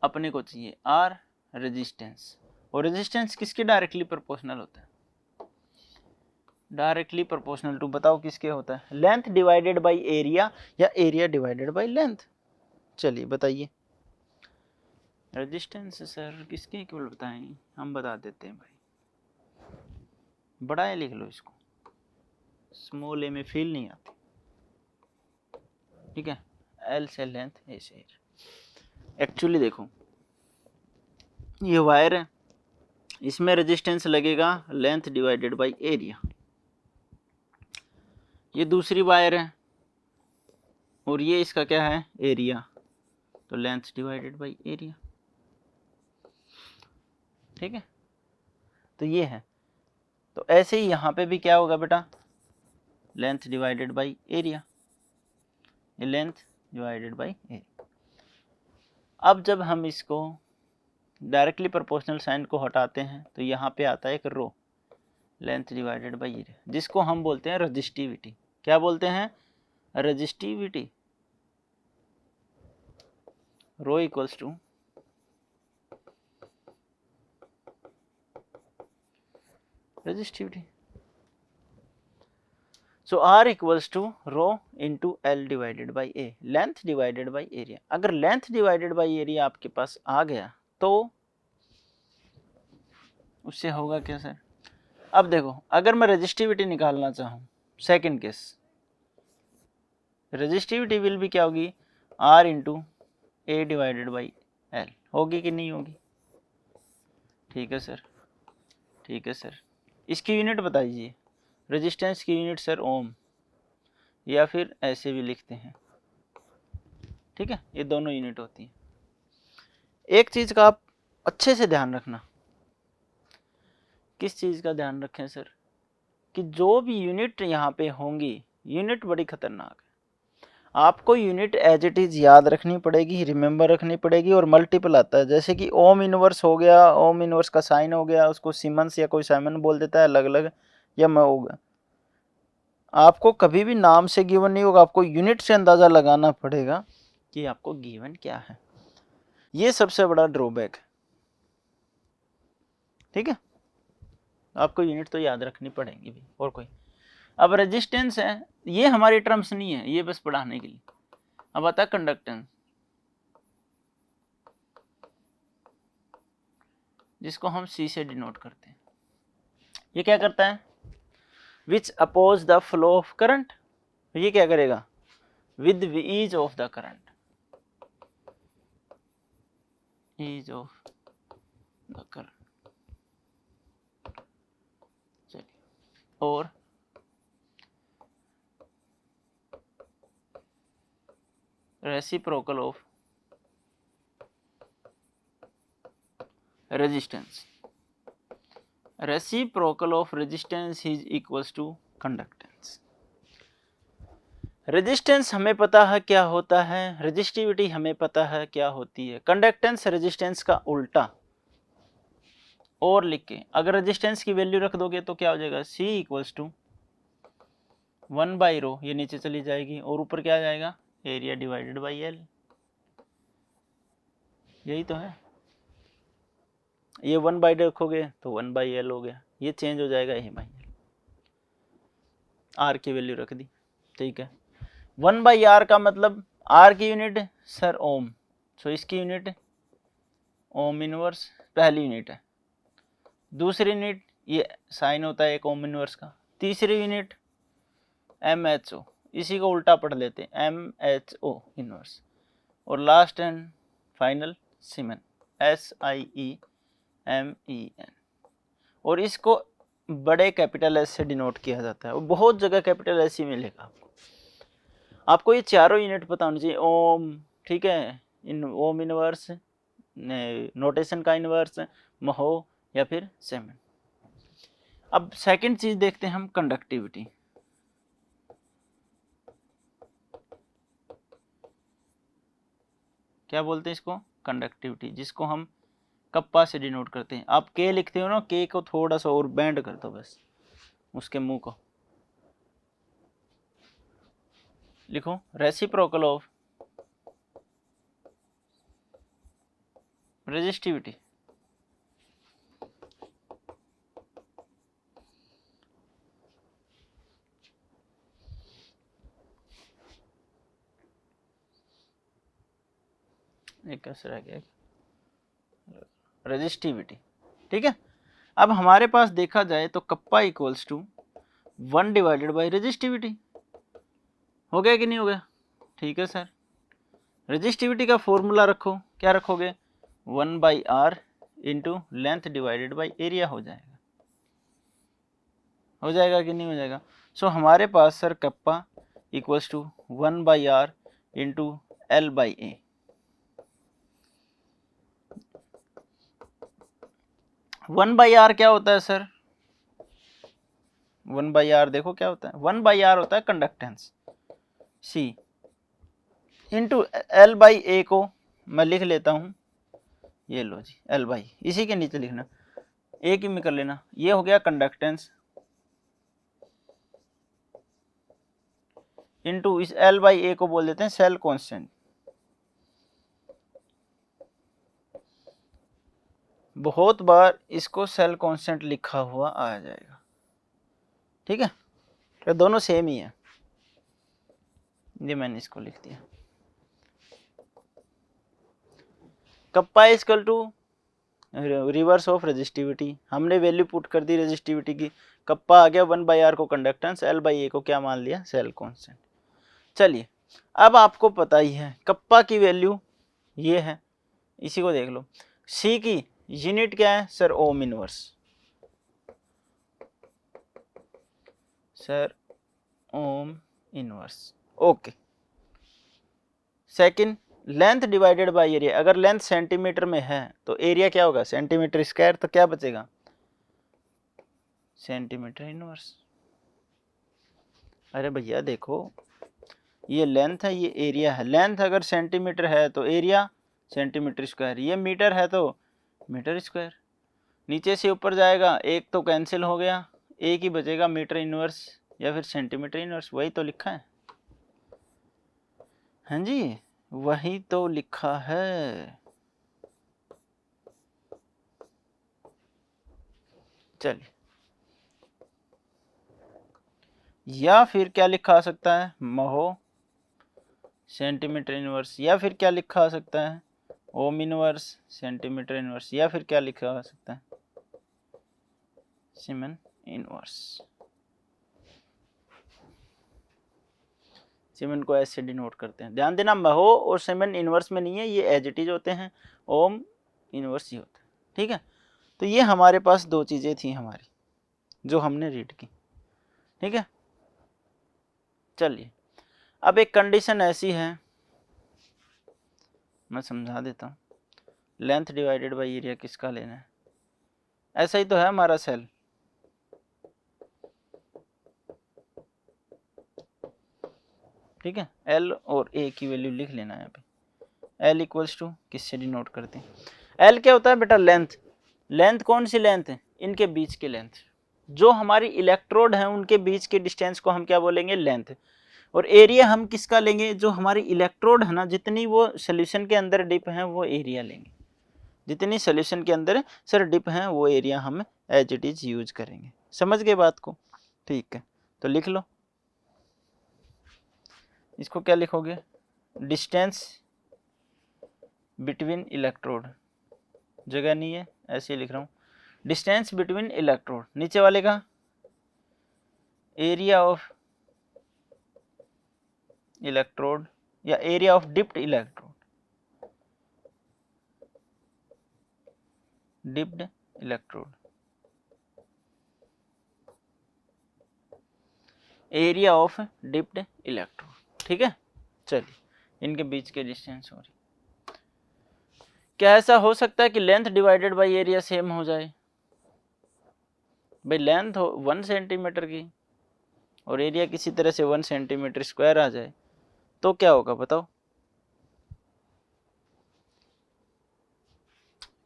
अपने को चाहिए R रेजिस्टेंस, और रेजिस्टेंस किसके डायरेक्टली प्रोपोर्शनल होता है, डायरेक्टली प्रोपोर्शनल टू, बताओ किसके होता है, लेंथ डिवाइडेड बाय एरिया या एरिया डिवाइडेड बाय लेंथ। चलिए बताइए। रेजिस्टेंस सर किसके इक्वल बताएं, हम बता देते हैं भाई, बड़ा है लिख लो इसको, स्मॉल ए में फील नहीं आती, ठीक है। एल से लेंथ, ए से एरिया। एक्चुअली देखो ये वायर है, इसमें रेजिस्टेंस लगेगा लेंथ डिवाइडेड बाय एरिया। ये दूसरी वायर है और ये इसका क्या है, एरिया, तो लेंथ डिवाइडेड बाय एरिया, ठीक है। तो ये है, तो ऐसे ही यहाँ पे भी क्या होगा बेटा, लेंथ डिवाइडेड बाय एरिया, ये लेंथ डिवाइडेड बाय एरिया। अब जब हम इसको डायरेक्टली प्रोपोर्शनल साइन को हटाते हैं तो यहाँ पे आता है एक rho, length divided by area, जिसको हम बोलते हैं रजिस्टिविटी। क्या बोलते हैं, resistivity. Rho equals to resistivity. So R equals to rho into L divided by A, length divided by area। अगर length divided by area आपके पास आ गया तो उससे होगा क्या सर। अब देखो अगर मैं रेजिस्टिविटी निकालना चाहूँ, सेकेंड केस, रेजिस्टिविटी विल भी क्या होगी, R into A divided by L, होगी कि नहीं होगी, ठीक है सर, ठीक है सर। इसकी यूनिट बताइए, रेजिस्टेंस की यूनिट सर ओम, या फिर ऐसे भी लिखते हैं, ठीक है, ये दोनों यूनिट होती हैं। एक चीज़ का आप अच्छे से ध्यान रखना, किस चीज़ का ध्यान रखें सर, कि जो भी यूनिट यहाँ पे होंगी, यूनिट बड़ी खतरनाक है, आपको यूनिट एज इट इज़ याद रखनी पड़ेगी, रिमेंबर रखनी पड़ेगी, और मल्टीपल आता है, जैसे कि ओम इनवर्स हो गया, ओम इनवर्स का साइन हो गया, उसको सीमंस या कोई साइमन बोल देता है अलग अलग, या मैं होगा, आपको कभी भी नाम से गिवन नहीं होगा, आपको यूनिट से अंदाज़ा लगाना पड़ेगा कि आपको गिवन क्या है। ये सबसे बड़ा ड्रॉबैक है, ठीक है, आपको यूनिट तो याद रखनी पड़ेगी भी, और कोई। अब रेजिस्टेंस है, ये हमारी टर्म्स नहीं है, ये बस पढ़ाने के लिए। अब आता है कंडक्टेंस, जिसको हम सी से डिनोट करते हैं। ये क्या करता है, which oppose the flow of current, ये क्या करेगा, with ease of the current, ease of the current, चलिए, और reciprocal of resistance, reciprocal of resistance is equals to conductance. Resistance हमें पता है क्या होता है, रेजिस्टिविटी हमें पता है क्या होती है, कंडक्टेंस रेजिस्टेंस का उल्टा, और लिख के अगर रेजिस्टेंस की वैल्यू रख दोगे तो क्या हो जाएगा, C इक्वल्स टू 1/ρ, ये नीचे चली जाएगी, और ऊपर क्या आ जाएगा, एरिया डिवाइडेड बाई एल, यही तो है। ये 1/ρ रखोगे तो 1/L हो गया, ये चेंज हो जाएगा A/L, R की वैल्यू रख दी, ठीक है। 1/R का मतलब R की यूनिट सर ओम, सो इसकी यूनिट ओम इनवर्स, पहली यूनिट है। दूसरी यूनिट ये साइन होता है एक ओम इनवर्स का। तीसरी यूनिट MHO, इसी को उल्टा पढ़ लेते हैं, MHO इनवर्स। और last and final siemens, SIEMEN, और इसको बड़े कैपिटल S से डिनोट किया जाता है, और बहुत जगह कैपिटल S ही मिलेगा आपको। आपको ये चारों यूनिट पता होनी चाहिए, ओम, ठीक है, इन ओम इनवर्स, नोटेशन का इनवर्स, महो, या फिर सेमेन। अब सेकंड चीज देखते हैं हम, कंडक्टिविटी। क्या बोलते हैं इसको, कंडक्टिविटी, जिसको हम कप्पा से डिनोट करते हैं। आप के लिखते हो ना, के को थोड़ा सा और बैंड कर दो बस, उसके मुंह को लिखो, रेसिप्रोकल ऑफ रेजिस्टिविटी, कैसे रह गया, रेजिस्टिविटी। ठीक है, अब हमारे पास देखा जाए तो kappa equals to 1 divided by resistivity, हो गया कि नहीं हो गया? ठीक है सर, रेजिस्टिविटी का फॉर्मूला रखो, क्या रखोगे? 1/r into length divided by area हो जाएगा, हो जाएगा कि नहीं हो जाएगा? सो हमारे पास sir kappa equals to 1/r into L/A। 1/r क्या होता है सर? 1/r देखो क्या होता है, 1/r होता है कंडक्टेंस C इंटू L/A को मैं लिख लेता हूँ, ये लो जी L/, इसी के नीचे लिखना, एक ही में कर लेना, ये हो गया कंडक्टेंस इंटू इस L/A को बोल देते हैं सेल कांस्टेंट। बहुत बार इसको सेल कांस्टेंट लिखा हुआ आ जाएगा, ठीक है, तो दोनों सेम ही है, ये मैंने इसको लिख दिया। Kappa equal to reverse of resistivity, हमने वैल्यू पुट कर दी रेजिस्टिविटी की, कप्पा आ गया 1/r को कंडक्टेंस, L/A को क्या मान लिया? Cell constant. चलिए अब आपको पता ही है कप्पा की वैल्यू ये है, इसी को देख लो। C की यूनिट क्या है sir? Ohm inverse, sir ohm inverse, okay. Second, length divided by area, अगर लेंथ सेंटीमीटर में है तो एरिया क्या होगा? सेंटीमीटर स्क्वायर, तो क्या बचेगा? Centimetre inverse. अरे भैया देखो, ये लेंथ है, ये एरिया है, लेंथ अगर सेंटीमीटर है तो एरिया सेंटीमीटर स्क्वायर, ये मीटर है तो मीटर स्क्वायर, नीचे से ऊपर जाएगा एक तो कैंसिल हो गया, एक ही बचेगा मीटर इनवर्स या फिर सेंटीमीटर इनवर्स, वही तो लिखा है, हाँ जी वही तो लिखा है। चलिए, या फिर क्या लिखा आ सकता है? महो सेंटीमीटर इनवर्स, या फिर क्या लिखा आ सकता है? ओम इनवर्स सेंटीमीटर इनवर्स, या फिर क्या लिखा आ सकता है? सीमेन इनवर्स। सीमेन को ऐसे डिनोट करते हैं, ध्यान देना महो और सीमेन इनवर्स में नहीं है, ये एज इट इज होते हैं, ओम इनवर्स ही होता है, ठीक है। तो ये हमारे पास दो चीजें थी हमारी जो हमने रीड की, ठीक है। चलिए अब एक कंडीशन ऐसी है, मैं समझा देता हूँ, लेंथ डिवाइडेड बाय एरिया किसका लेना है? ऐसा ही तो है हमारा सेल, ठीक है, L और A की वैल्यू लिख लेना है यहाँ पे। L इक्वल्स टू किससे डिनोट करते हैं? L क्या होता है बेटा? लेंथ। लेंथ कौन सी लेंथ है? इनके बीच की लेंथ, जो हमारी इलेक्ट्रोड है उनके बीच के डिस्टेंस को हम क्या बोलेंगे? लेंथ। और एरिया हम किसका लेंगे? जो हमारी इलेक्ट्रोड है ना, जितनी वो सोल्यूशन के अंदर डिप है वो एरिया लेंगे, जितनी सोल्यूशन के अंदर सर डिप है वो एरिया हम एज इट इज यूज करेंगे। समझ गए बात को? ठीक है, तो लिख लो, इसको क्या लिखोगे? डिस्टेंस बिटवीन इलेक्ट्रोड, जगह नहीं है ऐसे ही लिख रहा हूँ, डिस्टेंस बिटवीन इलेक्ट्रोड, नीचे वाले का एरिया ऑफ इलेक्ट्रोड या area of dipped electrode, dipped electrode, area of dipped electrode, ठीक है। चलिए इनके बीच के डिस्टेंस हो रही, क्या ऐसा हो सकता है कि length divided by area same हो जाए? भाई लेंथ हो 1 सेंटीमीटर की और एरिया किसी तरह से 1 सेंटीमीटर स्क्वायर आ जाए तो क्या होगा बताओ?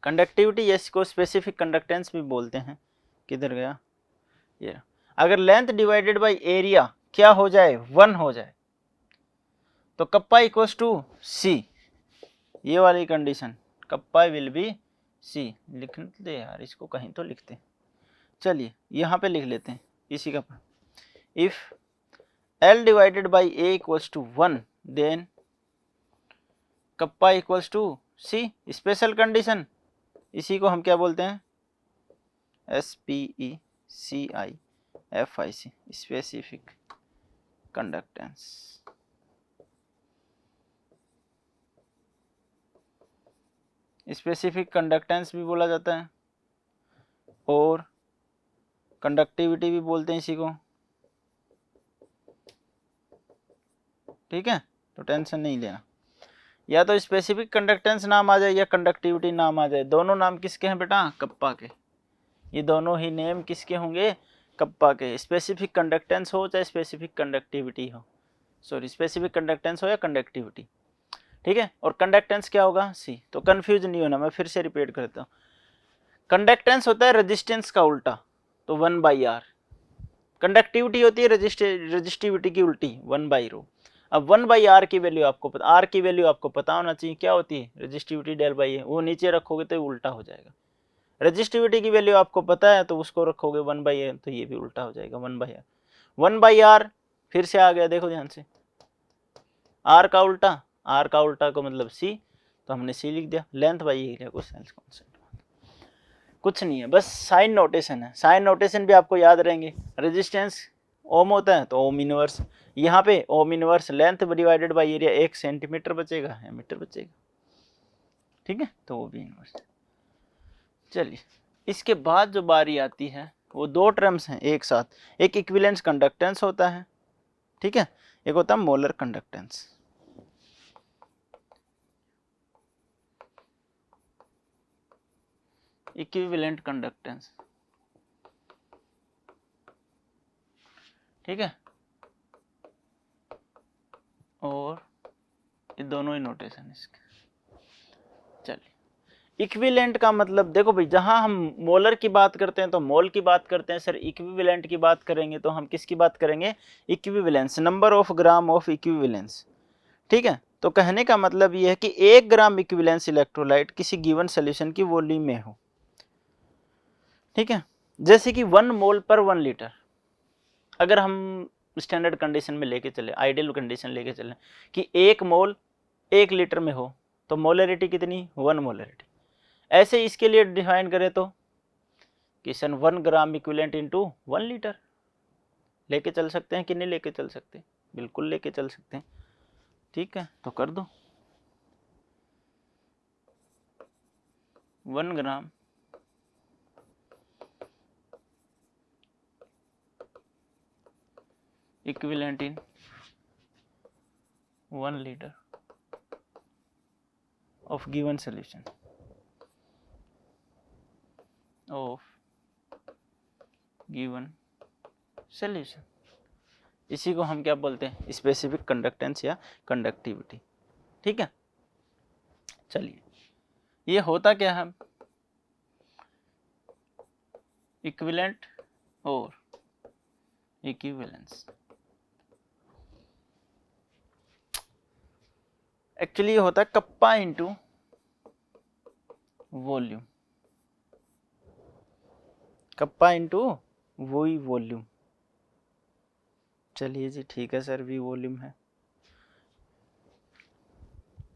कंडक्टिविटी, इसको स्पेसिफिक कंडक्टेंस भी बोलते हैं। किधर गया ये? अगर लेंथ डिवाइडेड बाय एरिया क्या हो जाए? 1 हो जाए तो कप्पा इक्वल्स टू C, ये वाली condition, kappa will be C। लिखते यार इसको, कहीं तो लिखते हैं। चलिए यहाँ पे लिख लेते हैं इसी का, if L divided by A equals to 1 then kappa equals to C special condition, इसी को हम क्या बोलते हैं, SPECIFIC specific conductance. Specific conductance भी बोला जाता है और कंडक्टिविटी भी बोलते हैं इसी को, ठीक है। तो टेंशन नहीं लेना, या तो स्पेसिफिक कंडक्टेंस नाम आ जाए या कंडक्टिविटी नाम आ जाए, दोनों नाम किसके हैं बेटा, कप्पा के। ये दोनों ही नेम किसके होंगे, कप्पा के। स्पेसिफिक कंडक्टेंस हो चाहे स्पेसिफिक कंडक्टिविटी हो, सॉरी स्पेसिफिक कंडक्टेंस हो या कंडक्टिविटी, ठीक है। और कंडक्टेंस क्या होगा, सी। तो कंफ्यूज नहीं होना, मैं फिर से रिपीट करता हूँ। कंडक्टेंस होता है रेजिस्टेंस का उल्टा, तो 1/r। कंडक्टिविटी होती है रेजिस्टिविटी की उल्टी, 1/ρ। अब 1/r की वैल्यू आपको पता, r की वैल्यू आपको पता होना चाहिए, क्या होती है रेजिस्टिविटी डेल बाई है, वो नीचे रखोगे तो उल्टा हो जाएगा। रेजिस्टिविटी की वैल्यू आपको पता है तो उसको रखोगे 1/r, तो ये भी उल्टा हो जाएगा 1/r। 1/r फिर से आ गया, देखो ध्यान से, r का उल्टा, r का उल्टा को मतलब c, तो हमने c लिख दिया। लेंथ बाई एरिया को सेल्स कांस्टेंट, कुछ नहीं है, बस साइन नोटेशन है। साइन नोटेशन भी आपको याद रहेंगे। रेजिस्टेंस ओम होता है तो ओम इनवर्स, यहाँ पे ohm inverse length divided by area, 1 centimetre बचेगा या मीटर बचेगा, ठीक है, तो वो भी इनवर्स। चलिए इसके बाद जो बारी आती है वो दो टर्म्स हैं एक साथ, एक इक्विवेलेंस कंडक्टेंस होता है, ठीक है, एक होता है मोलर कंडक्टेंस। इक्विवेलेंट कंडक्टेंस, ठीक है, और ये दोनों ही नोटेशन इसके। चलिए इक्विवेलेंट का मतलब देखो भाई, जहां हम मोलर की बात करते हैं तो मोल की बात करते हैं सर, इक्विवेलेंट की बात करेंगे तो हम किसकी बात करेंगे, equivalence, number of gram of equivalence, ठीक है। तो कहने का मतलब ये है कि 1 ग्राम इक्विवेलेंस इलेक्ट्रोलाइट किसी गिवन सॉल्यूशन की वॉल्यूम में हो, ठीक है। जैसे कि 1 मोल पर 1 लीटर, अगर हम स्टैंडर्ड कंडीशन में लेके चले, आइडियल कंडीशन लेके चले कि 1 मोल 1 लीटर में हो, तो मोलरिटी कितनी, 1 मोलरिटी। ऐसे इसके लिए डिफाइन करें तो कि सन 1 ग्राम इक्विवेलेंट इनटू 1 लीटर लेके चल सकते हैं कि नहीं लेके चल सकते, बिल्कुल लेके चल सकते हैं, ठीक है। तो कर दो 1 ग्राम equivalent in 1 liter of given solution इसी को हम क्या बोलते हैं, स्पेसिफिक कंडक्टेंस या कंडक्टिविटी, ठीक है। चलिए ये होता क्या है, इक्विवेलेंट और इक्विवेलेंस। एक्चुअली ये होता है kappa into volume, kappa into वही वॉल्यूम। चलिए जी ठीक है सर, वी वॉल्यूम है,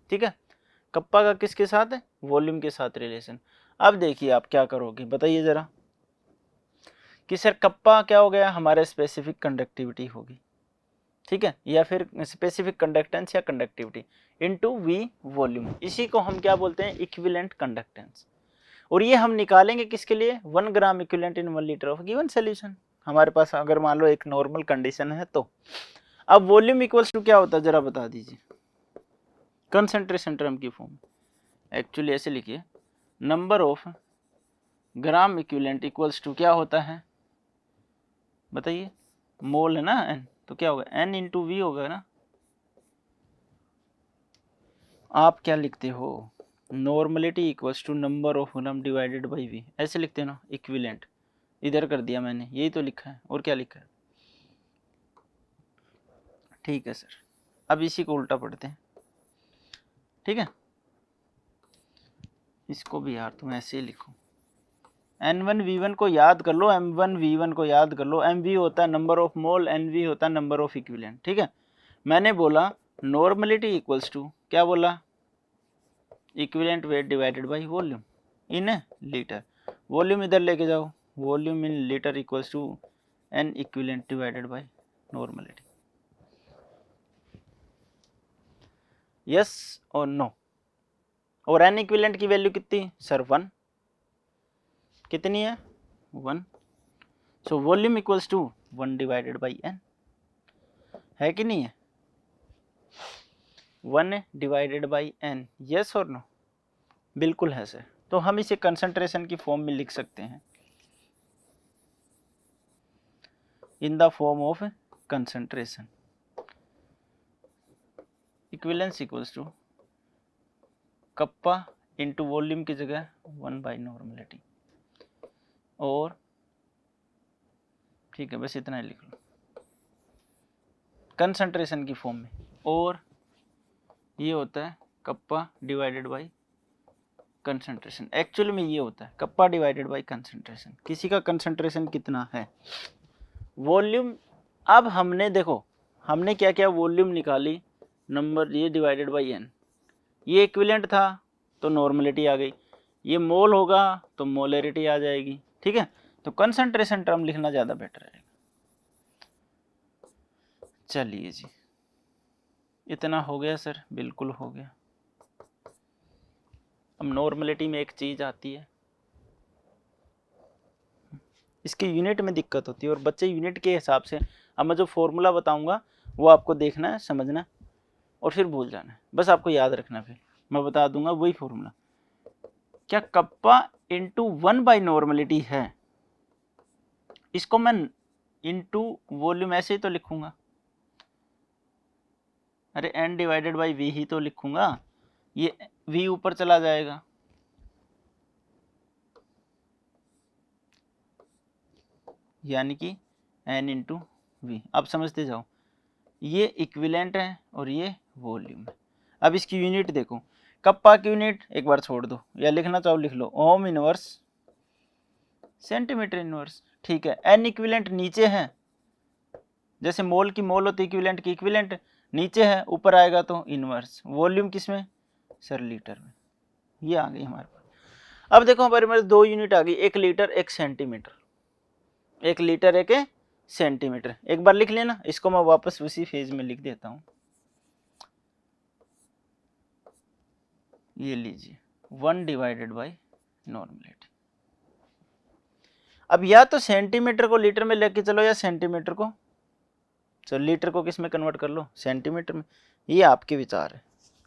ठीक है। कप्पा का किसके साथ है, वॉल्यूम के साथ रिलेशन। अब देखिए आप क्या करोगे, बताइए जरा कि सर कप्पा क्या हो गया, हमारे स्पेसिफिक कंडक्टिविटी होगी, ठीक है, या फिर स्पेसिफिक कंडक्टेंस या कंडक्टिविटी इनटू वी वॉल्यूम, इसी को हम क्या बोलते हैं, इक्विवेलेंट कंडक्टेंस। और ये हम निकालेंगे किसके लिए, 1 gram equivalent in 1 litre of given solution. हमारे पास अगर मान लो एक नॉर्मल कंडीशन है तो। अब वॉल्यूम इक्वल्स टू क्या होता है जरा बता दीजिए, कंसंट्रेशन टर्म की फॉर्म, एक्चुअली ऐसे लिखिए, number of gram equivalent equals to क्या होता है, बताइए, मोल है ना एन, तो क्या होगा एन इंटू वी होगा ना। आप क्या लिखते हो, normality equals to number of gram divided by V, ऐसे लिखते हैं ना। इक्विवेलेंट इधर कर दिया मैंने, यही तो लिखा है, और क्या लिखा है, ठीक है सर। अब इसी को उल्टा पढ़ते हैं, ठीक है। इसको भी यार तुम ऐसे ही लिखो, N1V1 को याद कर लो, M1V1 को याद कर लो। MV होता है नंबर ऑफ मोल, NV होता है नंबर ऑफ इक्विवेलेंट, ठीक है। मैंने बोला नॉर्मलिटी इक्वल्स टू क्या बोला, equivalent weight divided by volume in litre. Volume इधर लेके जाओ, volume in litre equals to n equivalent divided by normality. Yes और नो। और एन इक्विवेलेंट की वैल्यू कितनी सर 1, कितनी है 1। So volume equals to 1 divided by n, है कि नहीं है 1 डिवाइडेड बाई एन। यस और नो, बिल्कुल है सर। तो हम इसे कंसंट्रेशन की फॉर्म में लिख सकते हैं, in the form of concentration. Equivalents equals to kappa into volume की जगह 1 बाई नॉर्मलिटी, और ठीक है बस इतना ही लिख लो कंसंट्रेशन की फॉर्म में। और ये होता है kappa divided by concentration. Actually में ये होता है कप्पा डिवाइडेड बाई कंसंट्रेशन। किसी का कंसंट्रेशन कितना है, वॉल्यूम। अब हमने देखो हमने क्या किया, वॉल्यूम निकाली, नंबर ये डिवाइडेड बाई एन, ये इक्विवेलेंट था तो नॉर्मलिटी आ गई, ये मोल होगा तो मोलरिटी आ जाएगी। ठीक है, तो कंसंट्रेशन टर्म लिखना ज़्यादा बेटर रहेगा। चलिए जी, इतना हो गया सर, बिल्कुल हो गया। अब नॉर्मलिटी में एक चीज़ आती है, इसकी यूनिट में दिक्कत होती है, और बच्चे यूनिट के हिसाब से अब मैं जो फॉर्मूला बताऊंगा वो आपको देखना है, समझना है, और फिर भूल जाना है। बस आपको याद रखना, फिर मैं बता दूंगा वही फॉर्मूला। क्या कप्पा इंटू 1 बाई नॉर्मलिटी है, इसको मैं इंटू वॉल्यूम ऐसे ही तो लिखूंगा, अरे एन डिवाइडेड बाई वी ही तो लिखूंगा, ये वी ऊपर चला जाएगा, यानी कि एन इंटू वी। अब समझते जाओ, ये इक्विवेलेंट है और ये वॉल्यूम है। अब इसकी यूनिट देखो, कप्पा की यूनिट एक बार छोड़ दो, या लिखना चाहो लिख लो, ओम इनवर्स सेंटीमीटर इनवर्स। ठीक है, एन इक्विवेलेंट नीचे है, जैसे मोल की मोल होती है इक्विवेलेंट की इक्विवेलेंट नीचे है, ऊपर आएगा तो इनवर्स। वॉल्यूम किस में सर लीटर में। ये आ गई हमारे पास। अब देखो हमारे पास दो यूनिट आ गई, एक लीटर एक सेंटीमीटर, एक लीटर एक सेंटीमीटर। एक बार लिख लेना, इसको मैं वापस उसी फेज में लिख देता हूं। ये लीजिए 1 डिवाइडेड बाई नॉर्मलिटी। अब या तो सेंटीमीटर को लीटर में लेके चलो, या सेंटीमीटर को चलो लीटर को किस में कन्वर्ट कर लो, सेंटीमीटर में। ये आपके विचार है,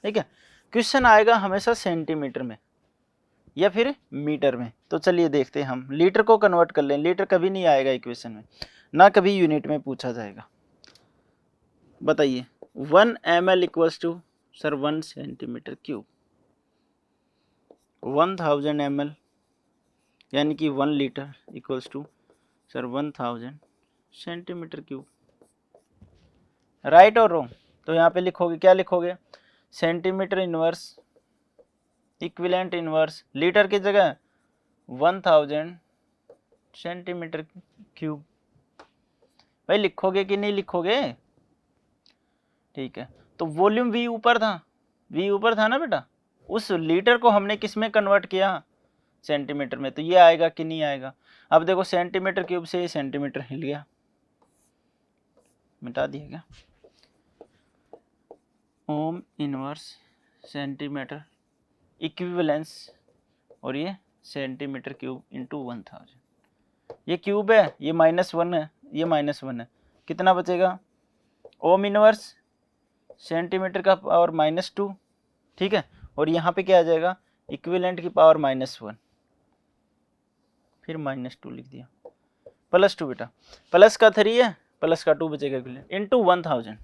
ठीक है। क्वेश्चन आएगा हमेशा सेंटीमीटर में या फिर मीटर में। तो चलिए देखते हैं, हम लीटर को कन्वर्ट कर लें। लीटर कभी नहीं आएगा इक्वेशन में, ना कभी यूनिट में पूछा जाएगा। बताइए 1 ml equals to sir 1 centimetre cube, 1000 ml यानी कि 1 litre equals to sir 1000 centimetre cube. Right और रॉन्ग? तो यहाँ पे लिखोगे, क्या लिखोगे, centimetre inverse equivalent inverse litre की जगह 1000 सेंटीमीटर क्यूब। भाई लिखोगे कि नहीं लिखोगे? ठीक है, तो वॉल्यूम वी ऊपर था, वी ऊपर था ना बेटा, उस लीटर को हमने किस में कन्वर्ट किया, सेंटीमीटर में। तो ये आएगा कि नहीं आएगा? अब देखो सेंटीमीटर क्यूब से ये सेंटीमीटर हिल गया, मिटा दिया क्या, ओम इनवर्स सेंटीमीटर इक्विवेलेंस, और ये सेंटीमीटर क्यूब इंटू 1000। ये क्यूब है, ये -1 है, ये -1 है, कितना बचेगा, ओम इनवर्स सेंटीमीटर का पावर -2, ठीक है। और यहाँ पे क्या आ जाएगा, इक्विवेलेंट की पावर -1, फिर -2 लिख दिया, +2 बेटा, प्लस का 3 है, प्लस का 2 बचेगा इक्विवेलेंट इंटू 1000।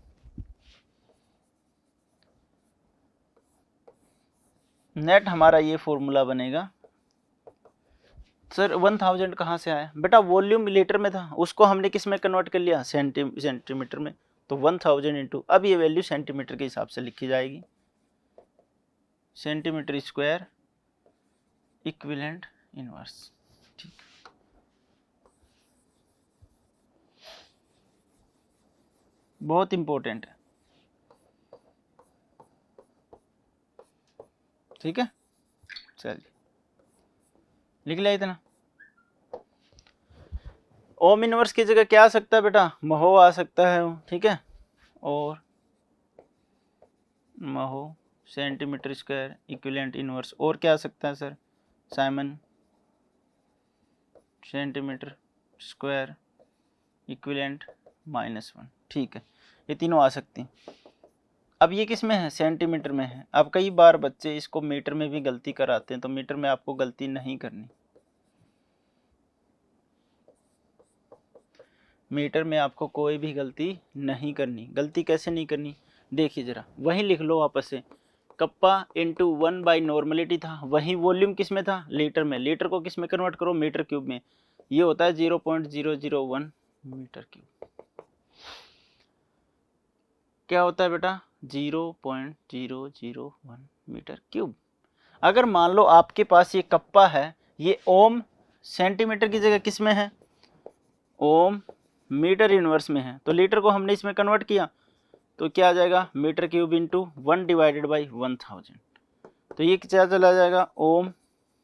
नेट हमारा ये फॉर्मूला बनेगा। सर 1000 कहाँ से आया बेटा, वॉल्यूम लीटर में था, उसको हमने किस में कन्वर्ट कर लिया, सेंटीमीटर में। तो 1000 इंटू, अब ये वैल्यू सेंटीमीटर के हिसाब से लिखी जाएगी, सेंटीमीटर स्क्वायर इक्विवेलेंट इनवर्स। ठीक, बहुत इंपॉर्टेंट है। ठीक है, चलिए लिख लिया इतना। ओम इनवर्स की जगह क्या आ सकता है बेटा, महो आ सकता है, ठीक है, और महो सेंटीमीटर स्क्वायर इक्विवेलेंट इनवर्स, और क्या आ सकता है sir, Simon centimetre square equivalent -1, ठीक है, ये तीनों आ सकती हैं। अब ये किस में है, सेंटीमीटर में है। अब कई बार बच्चे इसको मीटर में भी गलती कराते हैं, तो मीटर में आपको गलती नहीं करनी, मीटर में आपको कोई भी गलती नहीं करनी। गलती कैसे नहीं करनी, देखिए जरा, वही लिख लो वापस से, कप्पा इंटू 1/नॉर्मलिटी था, वही वॉल्यूम किस में था, लीटर में, लीटर को किस में कन्वर्ट करो, मीटर क्यूब में, ये होता है 0.001 मीटर क्यूब। क्या होता है बेटा, 0.001 मीटर क्यूब। अगर मान लो आपके पास ये कप्पा है, ये ओम सेंटीमीटर की जगह किस में है, ओम मीटर इनवर्स में है, तो लीटर को हमने इसमें कन्वर्ट किया, तो क्या आ जाएगा, मीटर क्यूब इंटू 1/1000, तो ये क्या चला जाएगा, ओम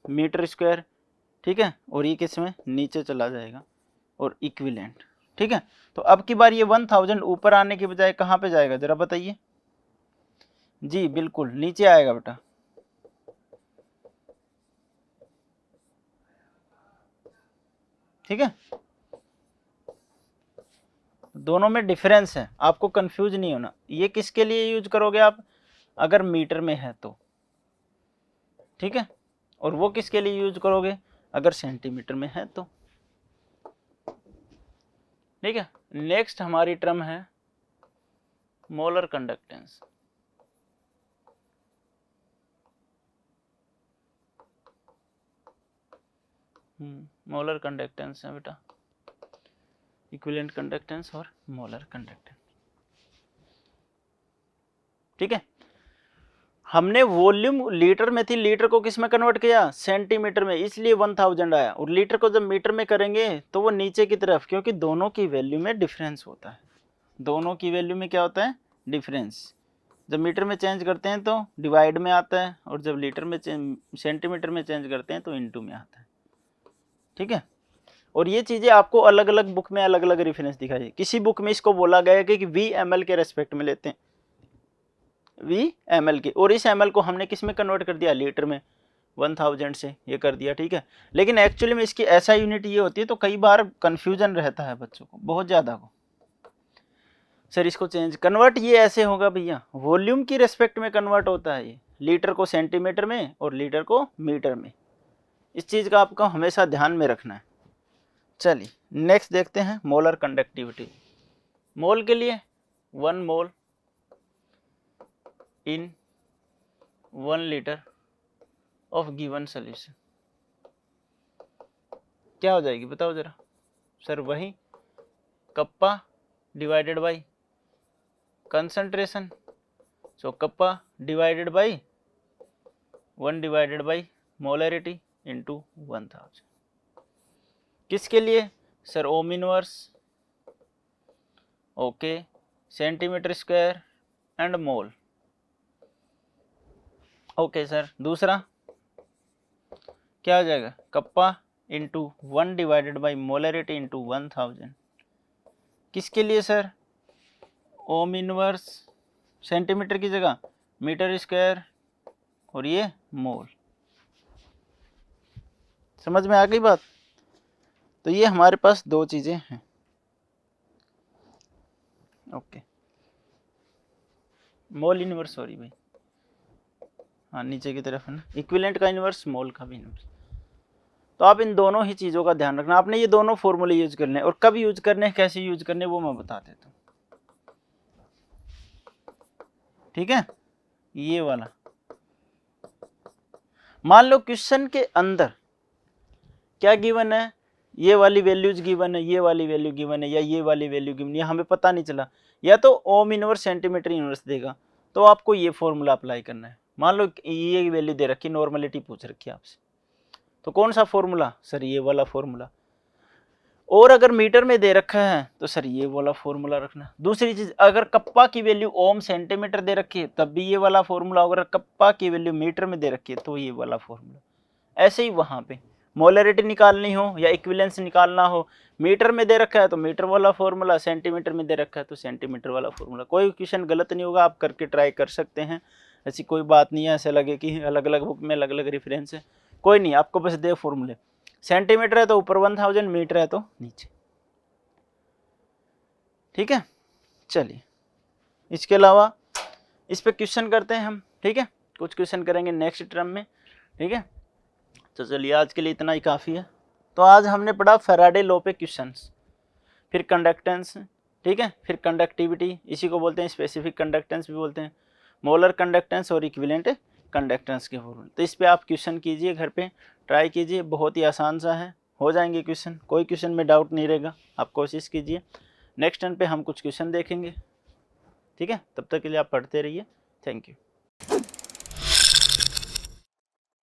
मीटर स्क्वायर, ठीक है, और ये किस में नीचे चला जाएगा, और इक्विवेलेंट, ठीक है। तो अब की बार ये 1000 ऊपर आने के बजाय कहाँ पे जाएगा, जरा बताइए जी, बिल्कुल नीचे आएगा बेटा, ठीक है, दोनों में डिफरेंस है, आपको कंफ्यूज नहीं होना। ये किसके लिए यूज करोगे आप, अगर मीटर में है तो, ठीक है, और वो किसके लिए यूज करोगे, अगर सेंटीमीटर में है तो, ठीक है। नेक्स्ट हमारी टर्म है मोलर कंडक्टेंस। मोलर कंडक्टेंस है बेटा, इक्विवेलेंट कंडक्टेंस और मोलर कंडक्टेंस, ठीक है। हमने वॉल्यूम लीटर में थी, लीटर को किस में कन्वर्ट किया, सेंटीमीटर में, इसलिए 1000 आया, और लीटर को जब मीटर में करेंगे तो वो नीचे की तरफ, क्योंकि दोनों की वैल्यू में डिफरेंस होता है, दोनों की वैल्यू में क्या होता है, डिफरेंस। जब मीटर में चेंज करते हैं तो डिवाइड में आता है, और जब लीटर में सेंटीमीटर में चेंज करते हैं तो इनटू में आता है, ठीक है। और ये चीज़ें आपको अलग अलग बुक में अलग अलग रेफरेंस दिखाई है। किसी बुक में इसको बोला गया है कि VmL के रेस्पेक्ट में लेते हैं, VmL के, और इस ml को हमने किस में कन्वर्ट कर दिया, लीटर में, 1000 से ये कर दिया, ठीक है। लेकिन एक्चुअली में इसकी ऐसा यूनिट ये होती है, तो कई बार कन्फ्यूजन रहता है बच्चों को, बहुत ज़्यादा को, सर इसको चेंज कन्वर्ट ये ऐसे होगा भैया, वॉल्यूम की रेस्पेक्ट में कन्वर्ट होता है ये, लीटर को सेंटीमीटर में और लीटर को मीटर में, इस चीज़ का आपको हमेशा ध्यान में रखना है। चलिए नेक्स्ट देखते हैं मोलर कंडक्टिविटी। मोल के लिए 1 मोल इन 1 लीटर ऑफ गिवन सॉल्यूशन क्या हो जाएगी, बताओ जरा, सर वही kappa divided by concentration, so kappa divided by 1 divided by molarity into 1000, किसके लिए sir, ohm inverse, okay, centimetre square and mole, okay sir. दूसरा क्या हो जाएगा, kappa into 1 divided by molarity into 1000, किसके लिए सर, ओम इनवर्स, सेंटीमीटर की जगह मीटर स्क्वायर, और ये मोल, समझ में आ गई बात। तो ये हमारे पास दो चीज़ें हैं, ओके, मोल इनवर्स, सॉरी भाई, हाँ नीचे की तरफ है ना, इक्विवेलेंट का इनवर्स, मोल का भी इनवर्स। तो आप इन दोनों ही चीज़ों का ध्यान रखना, आपने ये दोनों फॉर्मूले यूज करने हैं, और कब यूज करने हैं, कैसे यूज करने हैं, वो मैं बता देता हूँ, ठीक है। ये वाला मान लो क्वेश्चन के अंदर क्या गिवन है, ये वाली वैल्यूज गिवन है, ये वाली वैल्यू गिवन है, या ये वाली वैल्यू गिवन है, हमें पता नहीं चला, या तो ओम इनवर्स सेंटीमीटर इनवर्स देगा, तो आपको ये फॉर्मूला अप्लाई करना है। मान लो ये वैल्यू दे रखी, नॉर्मलिटी पूछ रखी है आपसे, तो कौन सा फॉर्मूला, सर ये वाला फॉर्मूला, और अगर मीटर में दे रखा है तो सर ये वाला फॉर्मूला रखना। दूसरी चीज, अगर कप्पा की वैल्यू ओम सेंटीमीटर दे रखी है तब भी ये वाला फॉर्मूला, अगर कप्पा की वैल्यू मीटर में दे रखी है तो ये वाला फॉर्मूला। ऐसे ही वहां पे मोलरिटी निकालनी हो या इक्विवेलेंस निकालना हो, मीटर में दे रखा है तो मीटर वाला फॉर्मूला, सेंटीमीटर में दे रखा है तो सेंटीमीटर वाला फॉर्मूला। कोई क्वेश्चन गलत नहीं होगा, आप करके ट्राई कर सकते हैं, ऐसी कोई बात नहीं है ऐसे लगे कि अलग अलग बुक में अलग अलग रेफरेंस है, कोई नहीं, आपको बस दे फॉर्मूले। सेंटीमीटर है तो ऊपर 1000, मीटर है तो नीचे। ठीक है, चलिए इसके अलावा इस पे क्वेश्चन करते हैं हम। ठीक है, कुछ क्वेश्चन करेंगे नेक्स्ट टर्म में। ठीक है, तो चलिए आज के लिए इतना ही काफ़ी है। तो आज हमने पढ़ा फैराडे लॉ पे क्वेश्चंस, फिर कंडक्टेंस, ठीक है, फिर कंडक्टिविटी, इसी को बोलते हैं स्पेसिफिक कंडक्टेंस भी बोलते हैं, मोलर कंडक्टेंस और इक्विवेलेंट कंडक्टेंस के फॉर्मूले। तो इस पे आप क्वेश्चन कीजिए, घर पे ट्राई कीजिए, बहुत ही आसान सा है, हो जाएंगे क्वेश्चन, कोई क्वेश्चन में डाउट नहीं रहेगा, आप कोशिश कीजिए। नेक्स्ट टर्न पे हम कुछ क्वेश्चन देखेंगे। ठीक है, तब तक के लिए आप पढ़ते रहिए। Thank you.